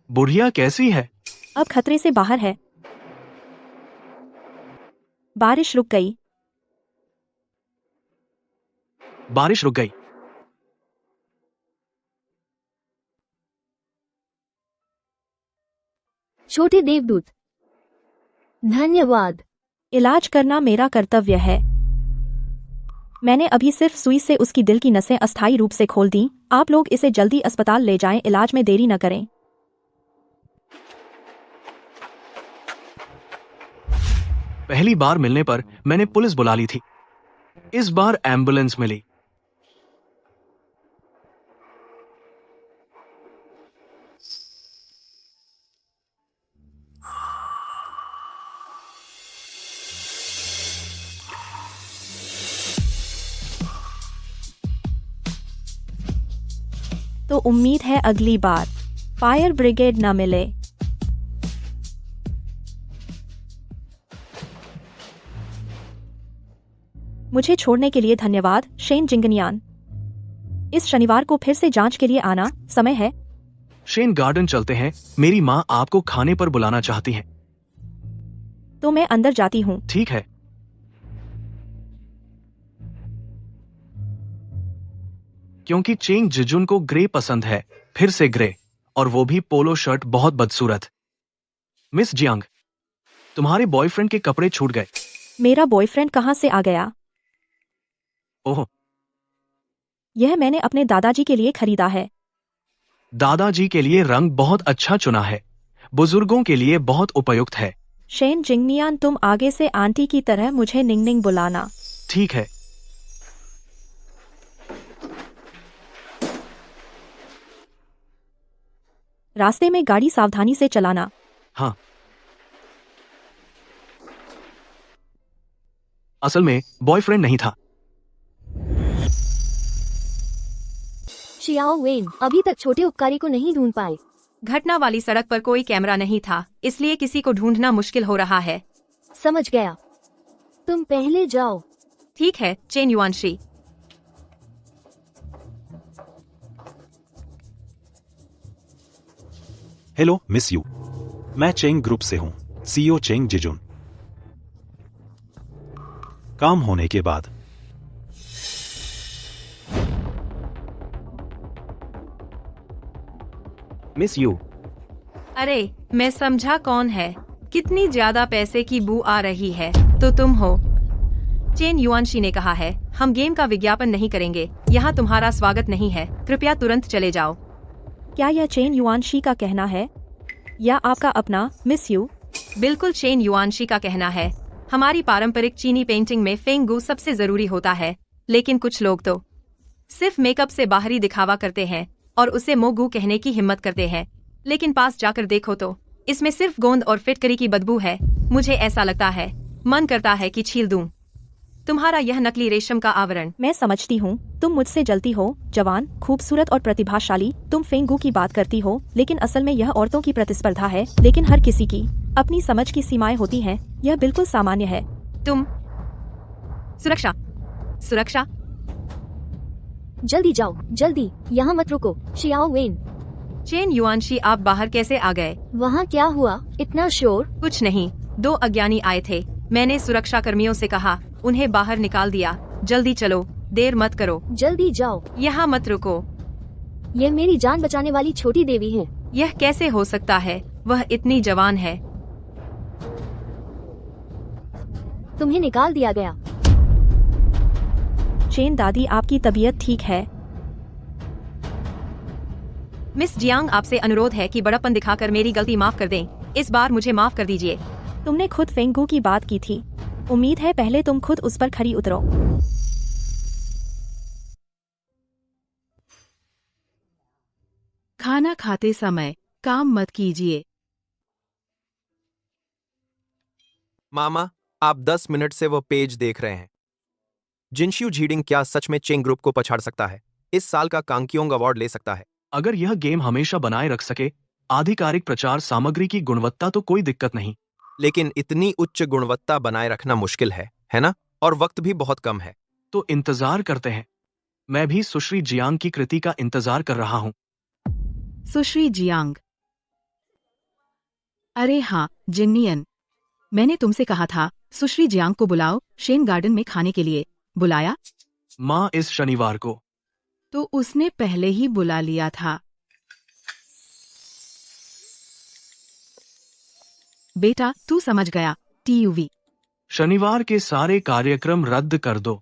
बुढ़िया कैसी है? अब खतरे से बाहर है। बारिश रुक गई। बारिश रुक गई। छोटे देवदूत। धन्यवाद। इलाज करना मेरा कर्तव्य है। मैंने अभी सिर्फ सुई से उसकी दिल की नसें अस्थायी रूप से खोल दी। आप लोग इसे जल्दी अस्पताल ले जाएं, इलाज में देरी न करें। पहली बार मिलने पर मैंने पुलिस बुला ली थी, इस बार एम्बुलेंस मिली। तो उम्मीद है अगली बार फायर ब्रिगेड न मिले। मुझे छोड़ने के लिए धन्यवाद, शेन जिंगनियान। इस शनिवार को फिर से जांच के लिए आना, समय है। शेन गार्डन चलते हैं, मेरी माँ आपको खाने पर बुलाना चाहती हैं। तो मैं अंदर जाती हूँ। ठीक है। क्योंकि चेंग जिजुन को ग्रे पसंद है, फिर से ग्रे, और वो भी पोलो शर्ट बहुत बदसूरत। मिस जियांग, तुम्हारे बॉयफ्रेंड के कपड़े छूट गए। मेरा बॉयफ्रेंड कहाँ से आ गया? ओह, यह मैंने अपने दादाजी के लिए खरीदा है। दादाजी के लिए रंग बहुत अच्छा चुना है, बुजुर्गों के लिए बहुत उपयुक्त है। शेन जिंगनियान, तुम आगे से आंटी की तरह मुझे निंगनिंग बुलाना। ठीक है। रास्ते में गाड़ी सावधानी से चलाना। हाँ। असल में बॉयफ्रेंड नहीं था। शियाओ वेन अभी तक छोटे उपकारी को नहीं ढूंढ पाए। घटना वाली सड़क पर कोई कैमरा नहीं था, इसलिए किसी को ढूंढना मुश्किल हो रहा है। समझ गया। तुम पहले जाओ। ठीक है, चेन युआनशी। हेलो मिस यू, मैं चेंग ग्रुप से हूं, सीईओ चेंग जिजुन। काम होने के बाद मिस यू, अरे मैं समझा कौन है। कितनी ज्यादा पैसे की बू आ रही है। तो तुम हो? चेन युआनशी ने कहा है, हम गेम का विज्ञापन नहीं करेंगे, यहाँ तुम्हारा स्वागत नहीं है, कृपया तुरंत चले जाओ। क्या यह चेन युआनशी का कहना है या आपका अपना, मिस यू? बिल्कुल चेन युआनशी का कहना है। हमारी पारंपरिक चीनी पेंटिंग में फेंगू सबसे जरूरी होता है, लेकिन कुछ लोग तो सिर्फ मेकअप से बाहरी दिखावा करते हैं और उसे मोगू कहने की हिम्मत करते हैं, लेकिन पास जाकर देखो तो इसमें सिर्फ गोंद और फिटकरी की बदबू है। मुझे ऐसा लगता है, मन करता है कि छील दूं तुम्हारा यह नकली रेशम का आवरण। मैं समझती हूँ, तुम मुझसे जलती हो, जवान, खूबसूरत और प्रतिभाशाली। तुम फेंगू की बात करती हो, लेकिन असल में यह औरतों की प्रतिस्पर्धा है। लेकिन हर किसी की अपनी समझ की सीमाएं होती हैं, यह बिल्कुल सामान्य है। तुम सुरक्षा सुरक्षा जल्दी जाओ, जल्दी, यहाँ मत रुको। Xiao when. चेन युआनशी, आप बाहर कैसे आ गए? वहाँ क्या हुआ? इतना शोर? कुछ नहीं, 2 अज्ञानी आए थे। मैंने सुरक्षा कर्मियों से कहा, उन्हें बाहर निकाल दिया। जल्दी चलो, देर मत करो। जल्दी जाओ। यहाँ मत रुको। ये मेरी जान बचाने वाली छोटी देवी है। यह कैसे हो सकता है? वह इतनी जवान है। तुम्हें निकाल दिया गया। चेन दादी, आपकी तबीयत ठीक है? मिस जियांग, आपसे अनुरोध है कि बड़प्पन दिखाकर मेरी गलती माफ कर दें। इस बार मुझे माफ कर दीजिए। तुमने खुद फेंगू की बात की थी, उम्मीद है पहले तुम खुद उस पर खरी उतरो। खाना खाते समय काम मत कीजिए। मामा, आप 10 मिनट से वो पेज देख रहे हैं। जिनशियू झीडिंग क्या सच में चेंग ग्रुप को पछाड़ सकता है? इस साल का कांगक्योंग अवार्ड ले सकता है। अगर यह गेम हमेशा बनाए रख सके आधिकारिक प्रचार सामग्री की गुणवत्ता, तो कोई दिक्कत नहीं। लेकिन इतनी उच्च गुणवत्ता बनाए रखना मुश्किल है ना? और वक्त भी बहुत कम है। तो इंतजार करते हैं। मैं भी सुश्री जियांग की कृति का इंतजार कर रहा हूँ। सुश्री जियांग। अरे हाँ जिंगनियन, मैंने तुमसे कहा था सुश्री जियांग को बुलाओ शेन गार्डन में खाने के लिए। बुलाया? माँ, इस शनिवार को। तो उसने पहले ही बुला लिया था। बेटा तू समझ गया। TUV। शनिवार के सारे कार्यक्रम रद्द कर दो।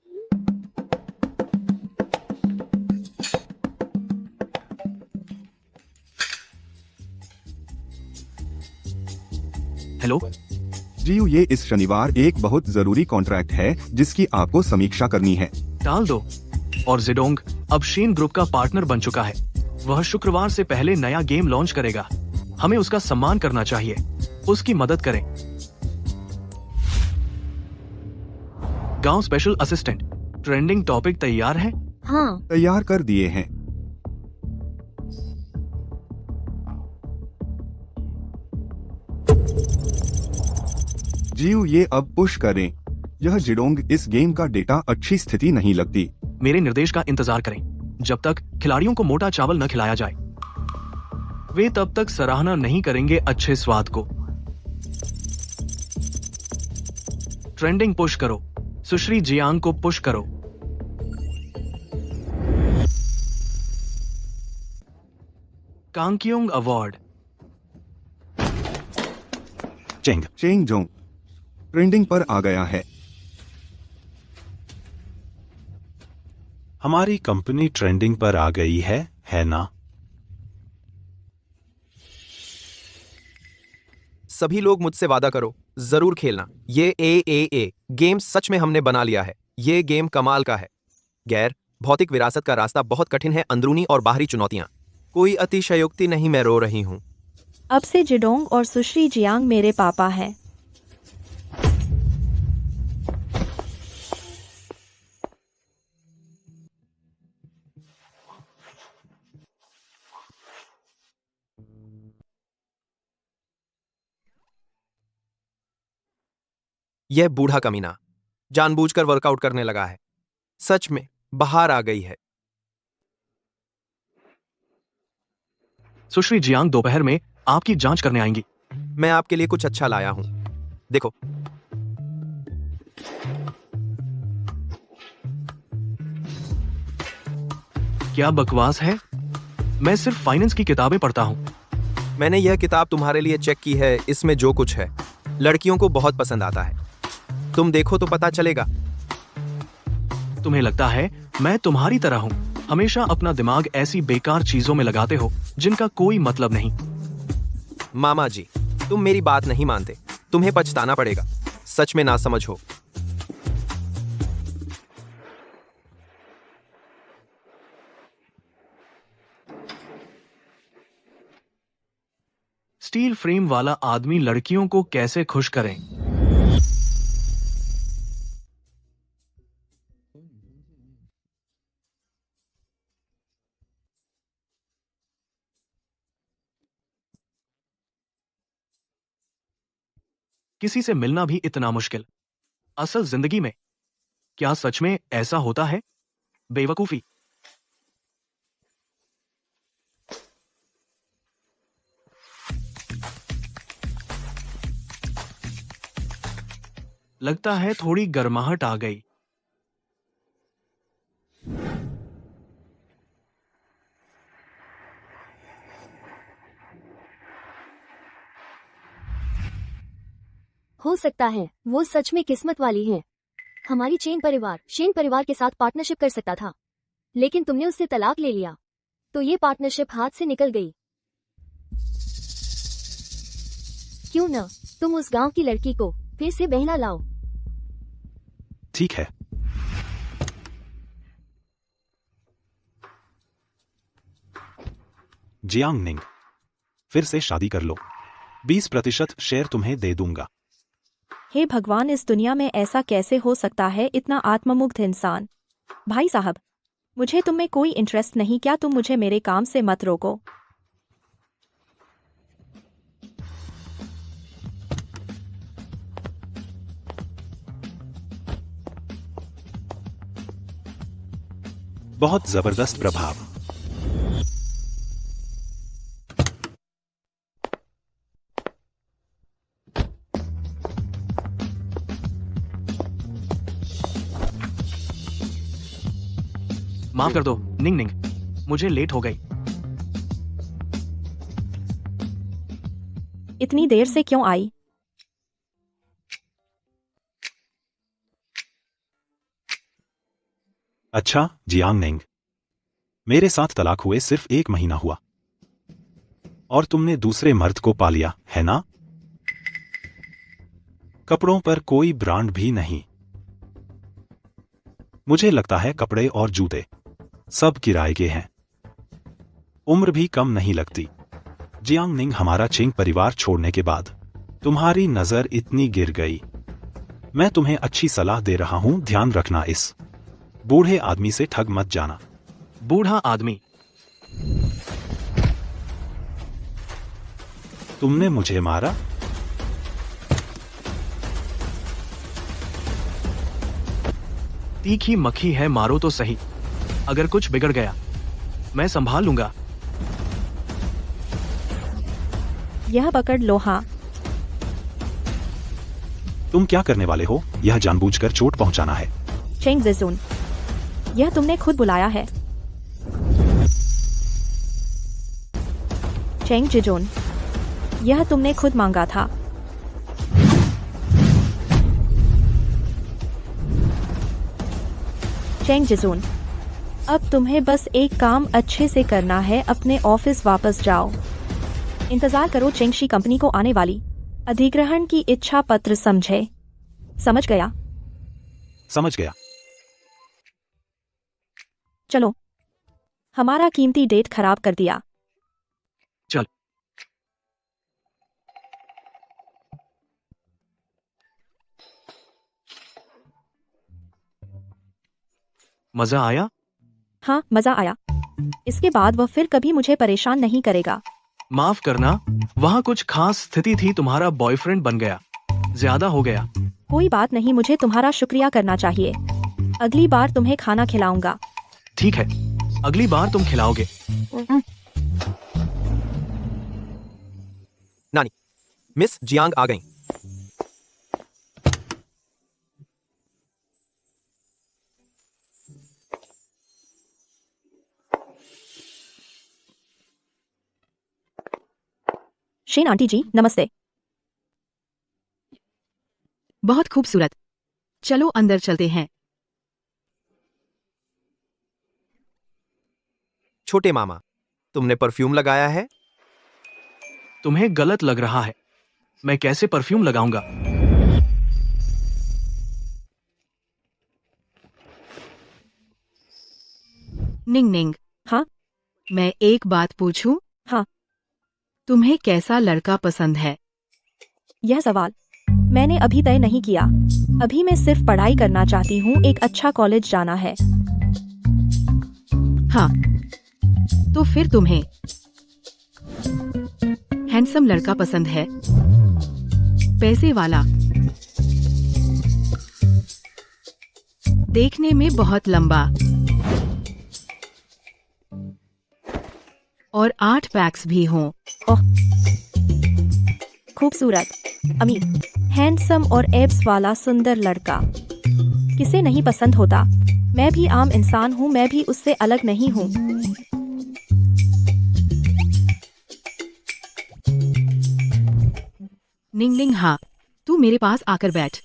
हेलो जीयू, ये इस शनिवार एक बहुत जरूरी कॉन्ट्रैक्ट है जिसकी आपको समीक्षा करनी है। टाल दो। और जिडोंग अब शेन ग्रुप का पार्टनर बन चुका है। वह शुक्रवार से पहले नया गेम लॉन्च करेगा। हमें उसका सम्मान करना चाहिए। उसकी मदद करें। गांव स्पेशल असिस्टेंट, ट्रेंडिंग टॉपिक तैयार है? हाँ। तैयार कर दिए हैं। जीयू, ये अब पुश करें। यह जिडोंग इस गेम का डेटा अच्छी स्थिति नहीं लगती। मेरे निर्देश का इंतजार करें जब तक खिलाड़ियों को मोटा चावल न खिलाया जाए। वे तब तक सराहना नहीं करेंगे अच्छे स्वाद को। ट्रेंडिंग पुश करो। सुश्री जियांग को पुश करो। कांगक्योंग अवार्ड। चेंग जोंग ट्रेंडिंग पर आ गया है। हमारी कंपनी ट्रेंडिंग पर आ गई है ना? सभी लोग मुझसे वादा करो, जरूर खेलना। ये ए गेम सच में हमने बना लिया है। ये गेम कमाल का है। गैर भौतिक विरासत का रास्ता बहुत कठिन है। अंदरूनी और बाहरी चुनौतियां। कोई अतिशयोक्ति नहीं, मैं रो रही हूं। अब से जिडोंग और सुश्री जियांग मेरे पापा हैं। यह बूढ़ा कमीना जानबूझकर वर्कआउट करने लगा है। सच में बाहर आ गई है। सुश्री जियांग दोपहर में आपकी जांच करने आएंगी। मैं आपके लिए कुछ अच्छा लाया हूं। देखो। क्या बकवास है? मैं सिर्फ फाइनेंस की किताबें पढ़ता हूं। मैंने यह किताब तुम्हारे लिए चेक की है। इसमें जो कुछ है लड़कियों को बहुत पसंद आता है। तुम देखो तो पता चलेगा। तुम्हें लगता है मैं तुम्हारी तरह हूं? हमेशा अपना दिमाग ऐसी बेकार चीजों में लगाते हो जिनका कोई मतलब नहीं। मामा जी, तुम मेरी बात नहीं मानते। तुम्हें पछताना पड़ेगा। सच में नासमझ हो। स्टील फ्रेम वाला आदमी लड़कियों को कैसे खुश करें? किसी से मिलना भी इतना मुश्किल। असल जिंदगी में क्या सच में ऐसा होता है? बेवकूफी। लगता है थोड़ी गर्माहट आ गई। हो सकता है वो सच में किस्मत वाली है। हमारी शेन परिवार के साथ पार्टनरशिप कर सकता था, लेकिन तुमने उससे तलाक ले लिया, तो ये पार्टनरशिप हाथ से निकल गई। क्यों न तुम उस गांव की लड़की को फिर से बहला लाओ। ठीक है। जियांग निंग, फिर से शादी कर लो। 20% शेयर तुम्हें दे दूंगा। हे भगवान, इस दुनिया में ऐसा कैसे हो सकता है? इतना आत्ममुग्ध इंसान। भाई साहब, मुझे तुम में कोई इंटरेस्ट नहीं। क्या तुम मुझे मेरे काम से मत रोको। बहुत जबरदस्त प्रभाव। माफ कर दो निंग निंग, मुझे लेट हो गई। इतनी देर से क्यों आई? अच्छा जियांग निंग, मेरे साथ तलाक हुए सिर्फ 1 महीना हुआ और तुमने दूसरे मर्द को पा लिया है ना? कपड़ों पर कोई ब्रांड भी नहीं। मुझे लगता है कपड़े और जूते सब किराए के हैं। उम्र भी कम नहीं लगती। जियांग निंग, हमारा चिंग परिवार छोड़ने के बाद तुम्हारी नजर इतनी गिर गई। मैं तुम्हें अच्छी सलाह दे रहा हूं, ध्यान रखना, इस बूढ़े आदमी से ठग मत जाना। बूढ़ा आदमी? तुमने मुझे मारा? तीखी मक्खी है, मारो तो सही। अगर कुछ बिगड़ गया मैं संभाल लूंगा। यह पकड़ लो। हाँ, तुम क्या करने वाले हो? यह जानबूझकर चोट पहुंचाना है। चेंग जेजुन, यह तुमने खुद बुलाया है। चेंग जेजुन, यह तुमने खुद मांगा था। चेंग जेजुन, अब तुम्हें बस एक काम अच्छे से करना है, अपने ऑफिस वापस जाओ। इंतजार करो चेंगशी कंपनी को आने वाली अधिग्रहण की इच्छा पत्र समझे। समझ गया? समझ गया। चलो, हमारा कीमती डेट खराब कर दिया। चल। मजा आया? हाँ, मजा आया। इसके बाद वह फिर कभी मुझे परेशान नहीं करेगा। माफ करना, वहाँ कुछ खास स्थिति थी, तुम्हारा बॉयफ्रेंड बन गया। ज्यादा हो गया। कोई बात नहीं, मुझे तुम्हारा शुक्रिया करना चाहिए। अगली बार तुम्हें खाना खिलाऊंगा। ठीक है, अगली बार तुम खिलाओगे। नानी, मिस जियांग आ गईं। शेन आंटी जी, नमस्ते। बहुत खूबसूरत। चलो अंदर चलते हैं। छोटे मामा, तुमने परफ्यूम लगाया है? तुम्हें गलत लग रहा है। मैं कैसे परफ्यूम लगाऊंगा? निंग निंग, हाँ? मैं एक बात पूछूं? हाँ। तुम्हें कैसा लड़का पसंद है? यह सवाल मैंने अभी तय नहीं किया। अभी मैं सिर्फ पढ़ाई करना चाहती हूँ, एक अच्छा कॉलेज जाना है। हाँ, तो फिर तुम्हें हैंडसम लड़का पसंद है? पैसे वाला? देखने में बहुत लंबा और 8 पैक्स भी हों। ओह, खूबसूरत, अमीर, हैंडसम और एब्स वाला सुंदर लड़का किसे नहीं पसंद होता। मैं भी आम इंसान हूँ, मैं भी उससे अलग नहीं हूँ। निंग निंग, हाँ, तू मेरे पास आकर बैठ।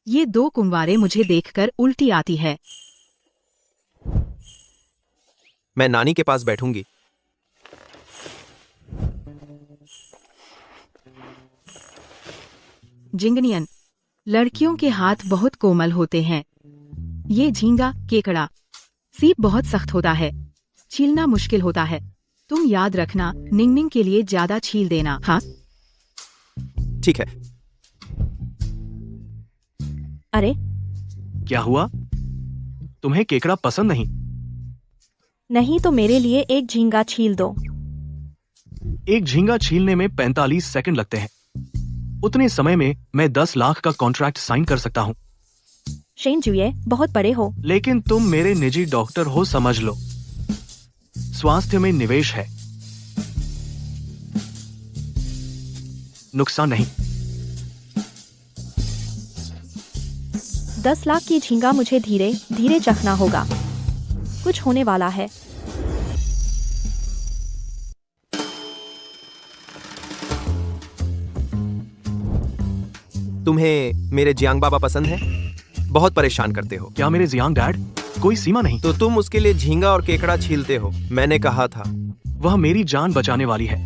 ये 2 कुंवारे मुझे देखकर उल्टी आती है। मैं नानी के पास बैठूंगी। जिंगनियन, लड़कियों के हाथ बहुत कोमल होते हैं। ये झींगा, केकड़ा, सीप बहुत सख्त होता है, छीलना मुश्किल होता है। तुम याद रखना, निंग निंग के लिए ज्यादा छील देना। हाँ? ठीक है। अरे, क्या हुआ? तुम्हें केकड़ा पसंद नहीं? नहीं तो मेरे लिए एक झींगा छील दो। एक झींगा छीलने में 45 सेकंड लगते हैं। उतने समय में मैं 10 लाख का कॉन्ट्रैक्ट साइन कर सकता हूँ। शेन जुए, बहुत बड़े हो। लेकिन तुम मेरे निजी डॉक्टर हो, समझ लो। स्वास्थ्य में निवेश है, नुकसान नहीं। 10 लाख की झींगा मुझे धीरे धीरे चखना होगा। कुछ होने वाला है। तुम्हें मेरे जियांग बाबा पसंद है? बहुत परेशान करते हो। क्या मेरे जियांग डैड? कोई सीमा नहीं। तो तुम उसके लिए झींगा और केकड़ा छीलते हो, मैंने कहा था। वह मेरी जान बचाने वाली है।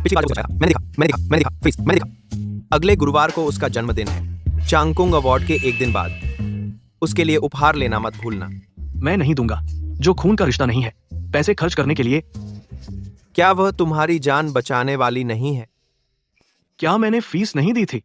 पिछली बार जो बताया, मैंने देखा, प्लीज, मैंने देखा। अगले गुरुवार को उसका जन्मदिन है, चांगकुंग अवार्ड के एक दिन बाद। उसके लिए उपहार लेना मत भूलना। मैं नहीं दूंगा, जो खून का रिश्ता नहीं है। पैसे खर्च करने के लिए। क्या वह तुम्हारी जान बचाने वाली नहीं है? क्या मैंने फीस नहीं दी थी?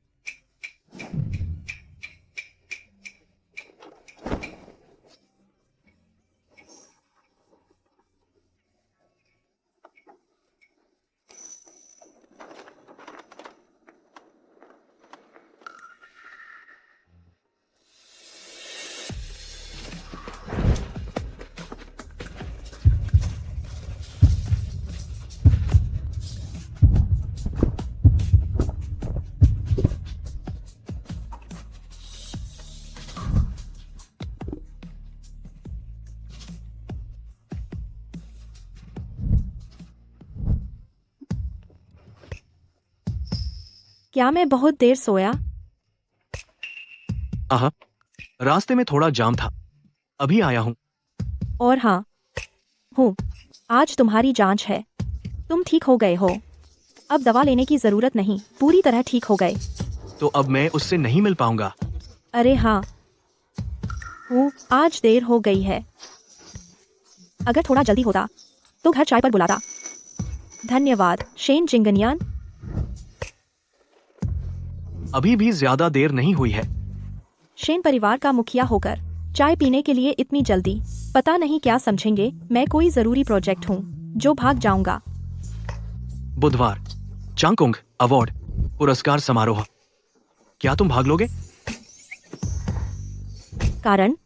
क्या मैं बहुत देर सोया? आहा, रास्ते में थोड़ा जाम था, अभी आया हूँ। और हाँ हूँ, आज तुम्हारी जांच है। तुम ठीक हो गए हो, अब दवा लेने की जरूरत नहीं, पूरी तरह ठीक हो गए। तो अब मैं उससे नहीं मिल पाऊंगा। अरे हाँ हूँ, आज देर हो गई है। अगर थोड़ा जल्दी होता तो घर चाय पर बुलाता। धन्यवाद शेन जिंगनियान। अभी भी ज्यादा देर नहीं हुई है। शेन परिवार का मुखिया होकर चाय पीने के लिए इतनी जल्दी, पता नहीं क्या समझेंगे। मैं कोई जरूरी प्रोजेक्ट हूँ जो भाग जाऊंगा। बुधवार, चांगकुंग अवार्ड पुरस्कार समारोह। क्या तुम भाग लोगे? कारण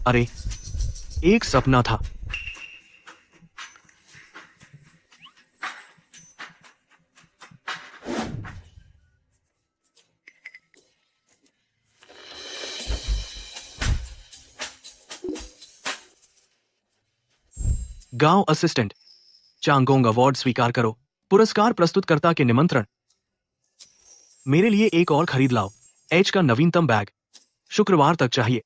अरे, एक सपना था। गांव असिस्टेंट, चांगोंग अवार्ड स्वीकार करो। पुरस्कार प्रस्तुतकर्ता के निमंत्रण। मेरे लिए एक और खरीद लाओ। एच का नवीनतम बैग, शुक्रवार तक चाहिए।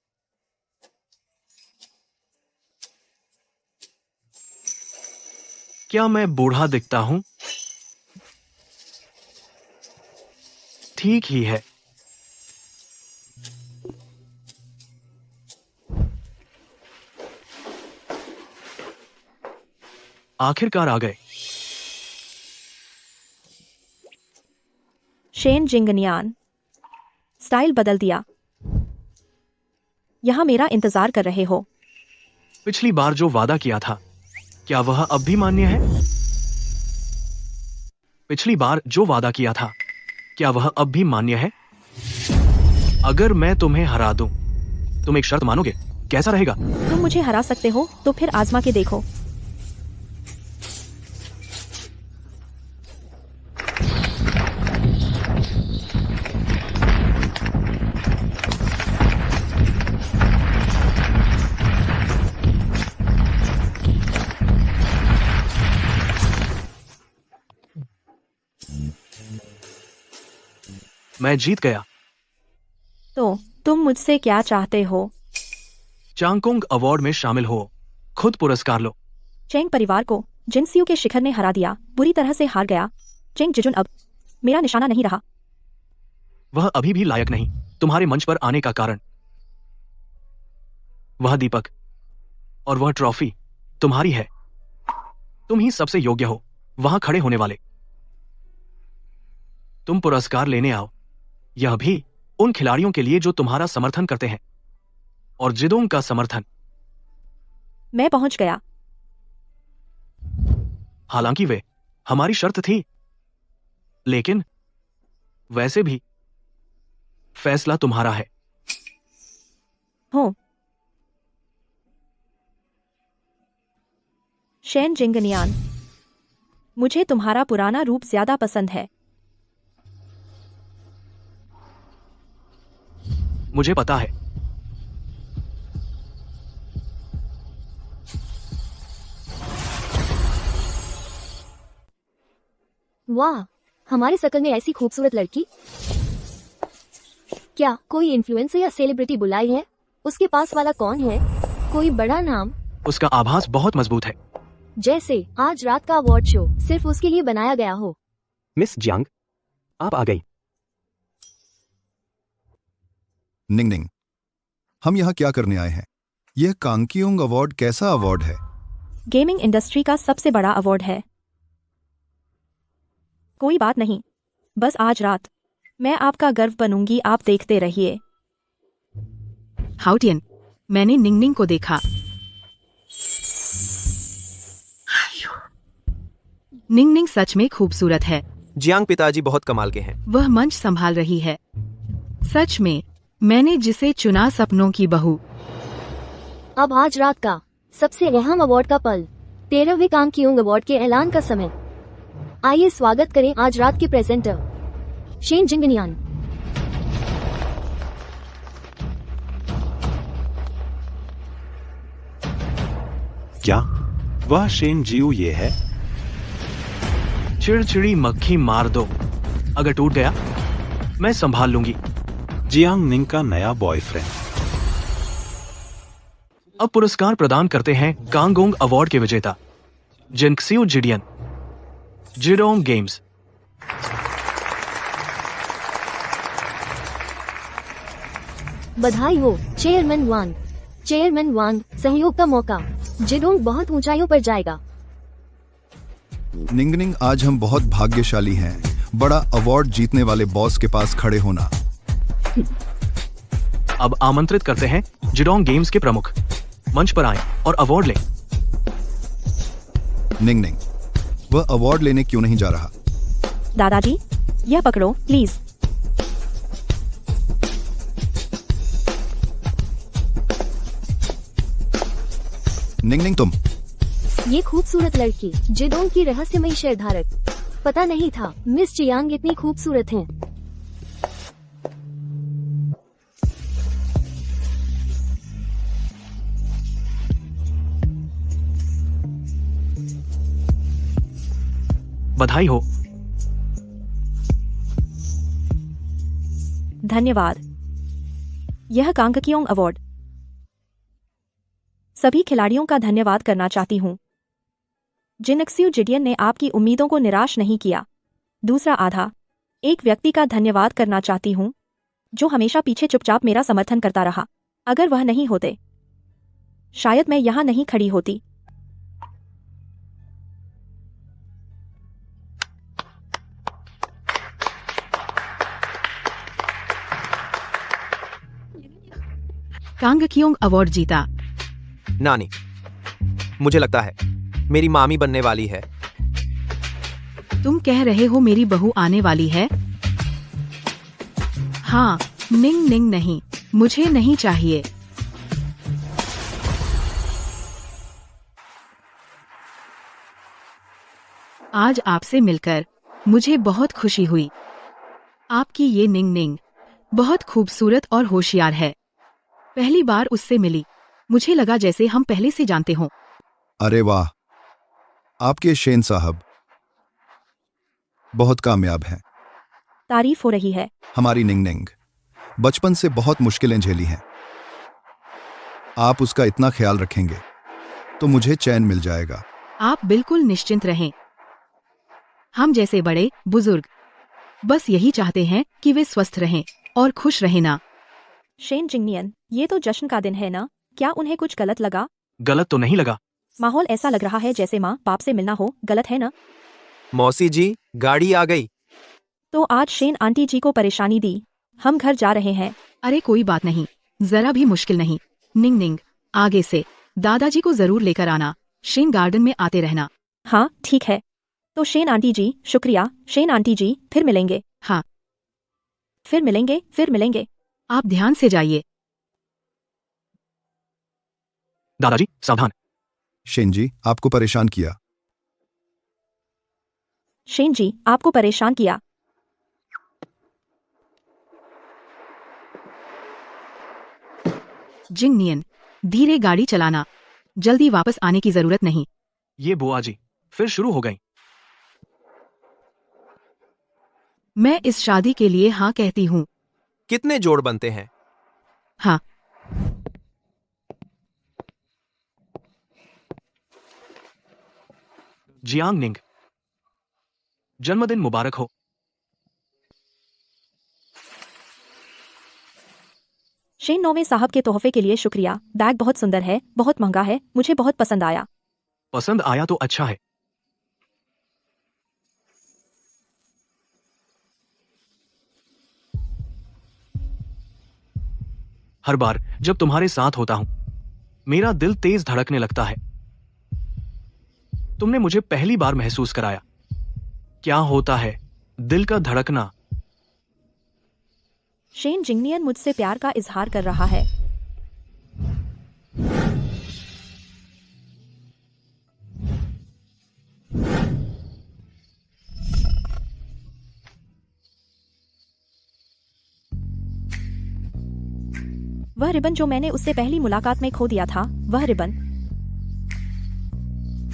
क्या मैं बूढ़ा दिखता हूं? ठीक ही है। आखिरकार आ गए। शेन जिंगनियान, स्टाइल बदल दिया। यहाँ मेरा इंतजार कर रहे हो। पिछली बार जो वादा किया था, क्या वह अब भी मान्य है? पिछली बार जो वादा किया था, क्या वह अब भी मान्य है? अगर मैं तुम्हें हरा दूं, तुम एक शर्त मानोगे? कैसा रहेगा? तुम मुझे हरा सकते हो तो फिर आजमा के देखो। मैं जीत गया। तो तुम मुझसे क्या चाहते हो? चांगकुंग अवार्ड में शामिल हो, खुद पुरस्कार लो। चेंग परिवार को जिनसियो के शिखर ने हरा दिया, बुरी तरह से हार गया। चेंग जिजुन अब मेरा निशाना नहीं रहा। वह अभी भी लायक नहीं तुम्हारे मंच पर आने का कारण। वह दीपक और वह ट्रॉफी तुम्हारी है। तुम ही सबसे योग्य हो वहां खड़े होने वाले। तुम पुरस्कार लेने आओ, यह भी उन खिलाड़ियों के लिए जो तुम्हारा समर्थन करते हैं और जिदोंग का समर्थन। मैं पहुंच गया। हालांकि वे हमारी शर्त थी, लेकिन वैसे भी फैसला तुम्हारा है। हो शेन जिंगनियान, मुझे तुम्हारा पुराना रूप ज्यादा पसंद है। मुझे पता है। वाह, हमारे सर्कल में ऐसी खूबसूरत लड़की। क्या कोई इन्फ्लुएंसर या सेलिब्रिटी बुलाई है? उसके पास वाला कौन है? कोई बड़ा नाम? उसका आभास बहुत मजबूत है। जैसे आज रात का अवार्ड शो सिर्फ उसके लिए बनाया गया हो। मिस जियांग, आप आ गई। निंग निंग, हम यहाँ क्या करने आए हैं? यह कांगकियोंग अवार्ड कैसा अवार्ड है? गेमिंग इंडस्ट्री का सबसे बड़ा अवार्ड है। कोई बात नहीं, बस आज रात मैं आपका गर्व बनूंगी, आप देखते रहिए। हाउटियन, मैंने निंगनिंग को देखा। निंगनिंग सच में खूबसूरत है। जियांग पिताजी बहुत कमाल के हैं। वह मंच संभाल रही है। सच में मैंने जिसे चुना, सपनों की बहू। अब आज रात का सबसे अहम अवार्ड का पल, 13वें कांगकियोंग अवार्ड के ऐलान का समय। आइए स्वागत करें आज रात के प्रेजेंटर शेन जिंगनियान। क्या वह शेन जियू ये है? चिड़चिड़ी मक्खी मार दो, अगर टूट गया मैं संभाल लूंगी। जियांग निंग का नया बॉयफ्रेंड। अब पुरस्कार प्रदान करते हैं कांगोंग अवार्ड के विजेता जिनक्सियो जिडियन, जिडोंग गेम्स। बधाई हो चेयरमैन वांग। चेयरमैन वांग, सहयोग का मौका। जिडोंग बहुत ऊंचाइयों पर जाएगा। निंगनिंग, आज हम बहुत भाग्यशाली हैं बड़ा अवार्ड जीतने वाले बॉस के पास खड़े होना। अब आमंत्रित करते हैं जिडोंग गेम्स के प्रमुख, मंच पर आएं और अवार्ड लें। निंगनिंग, वह अवार्ड लेने क्यों नहीं जा रहा? दादाजी, यह पकड़ो प्लीज। निंगनिंग, तुम। ये खूबसूरत लड़की जिडोंग की रहस्यमयी शेरधारक। पता नहीं था मिस जियांग इतनी खूबसूरत हैं। बधाई हो। धन्यवाद। यह कांगकियोंग अवार्ड सभी खिलाड़ियों का धन्यवाद करना चाहती हूँ। जिनक्सियो जिडियन ने आपकी उम्मीदों को निराश नहीं किया। दूसरा आधा, एक व्यक्ति का धन्यवाद करना चाहती हूँ जो हमेशा पीछे चुपचाप मेरा समर्थन करता रहा। अगर वह नहीं होते, शायद मैं यहाँ नहीं खड़ी होती। कांगकियोंग अवार्ड जीता। नानी, मुझे लगता है मेरी मामी बनने वाली है। तुम कह रहे हो मेरी बहू आने वाली है? हाँ, निंग निंग नहीं, मुझे नहीं चाहिए। आज आपसे मिलकर मुझे बहुत खुशी हुई। आपकी ये निंग निंग बहुत खूबसूरत और होशियार है। पहली बार उससे मिली, मुझे लगा जैसे हम पहले से जानते हों। अरे वाह, आपके शेन साहब बहुत कामयाब हैं। तारीफ हो रही है। हमारी निंगनिंग बचपन से बहुत मुश्किलें झेली हैं। आप उसका इतना ख्याल रखेंगे तो मुझे चैन मिल जाएगा। आप बिल्कुल निश्चिंत रहें। हम जैसे बड़े बुजुर्ग बस यही चाहते हैं कि वे स्वस्थ रहें और खुश रहें ना। शेन जिंगनियन, ये तो जश्न का दिन है ना, क्या उन्हें कुछ गलत लगा? गलत तो नहीं लगा। माहौल ऐसा लग रहा है जैसे माँ बाप से मिलना हो, गलत है ना? मौसी जी, गाड़ी आ गई। तो आज शेन आंटी जी को परेशानी दी, हम घर जा रहे हैं। अरे कोई बात नहीं, जरा भी मुश्किल नहीं। निंग निंग, आगे से दादाजी को जरूर लेकर आना। शेन गार्डन में आते रहना। हाँ ठीक है। तो शेन आंटी जी, शुक्रिया। शेन आंटी जी, फिर मिलेंगे। हाँ, फिर मिलेंगे, फिर मिलेंगे। आप ध्यान से जाइए। दादाजी सावधान। शेन जी, आपको परेशान किया। शेन जी, आपको परेशान किया। जिंगनियन, धीरे गाड़ी चलाना, जल्दी वापस आने की जरूरत नहीं। ये बुआ जी फिर शुरू हो गई। मैं इस शादी के लिए हाँ कहती हूँ। कितने जोड़ बनते हैं? हाँ, जियांग निंग, जन्मदिन मुबारक हो। शेन नौवे साहब के तोहफे के लिए शुक्रिया। बैग बहुत सुंदर है, बहुत महंगा है, मुझे बहुत पसंद आया। पसंद आया तो अच्छा है। हर बार जब तुम्हारे साथ होता हूं, मेरा दिल तेज धड़कने लगता है। तुमने मुझे पहली बार महसूस कराया क्या होता है दिल का धड़कना। शेन जिंगनियन मुझसे प्यार का इजहार कर रहा है। वह रिबन जो मैंने उससे पहली मुलाकात में खो दिया था, वह रिबन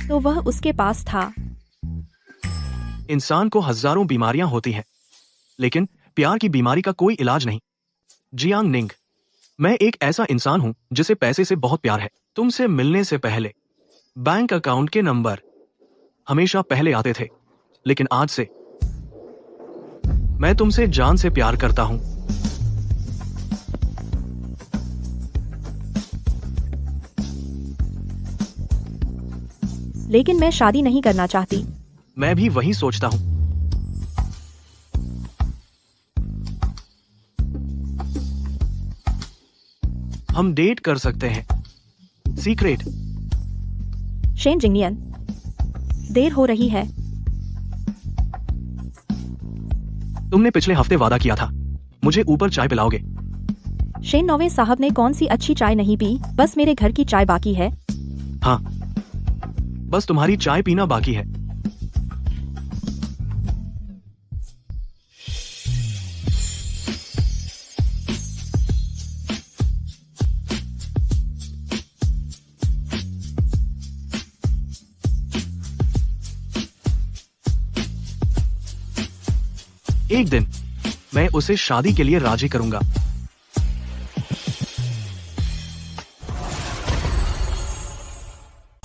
तो वह उसके पास था। इंसान को हजारों बीमारियां होती हैं, लेकिन प्यार की बीमारी का कोई इलाज नहीं। जियांग निंग, मैं एक ऐसा इंसान हूं जिसे पैसे से बहुत प्यार है। तुमसे मिलने से पहले बैंक अकाउंट के नंबर हमेशा पहले आते थे, लेकिन आज से मैं तुमसे जान से प्यार करता हूं। लेकिन मैं शादी नहीं करना चाहती। मैं भी वही सोचता हूं। हम डेट कर सकते हैं, सीक्रेट। शेन जिंगनियन, देर हो रही है। तुमने पिछले हफ्ते वादा किया था मुझे ऊपर चाय पिलाओगे। शेन नौवे साहब ने कौन सी अच्छी चाय नहीं पी, बस मेरे घर की चाय बाकी है। हाँ, बस तुम्हारी चाय पीना बाकी है। एक दिन मैं उसे शादी के लिए राजी करूंगा।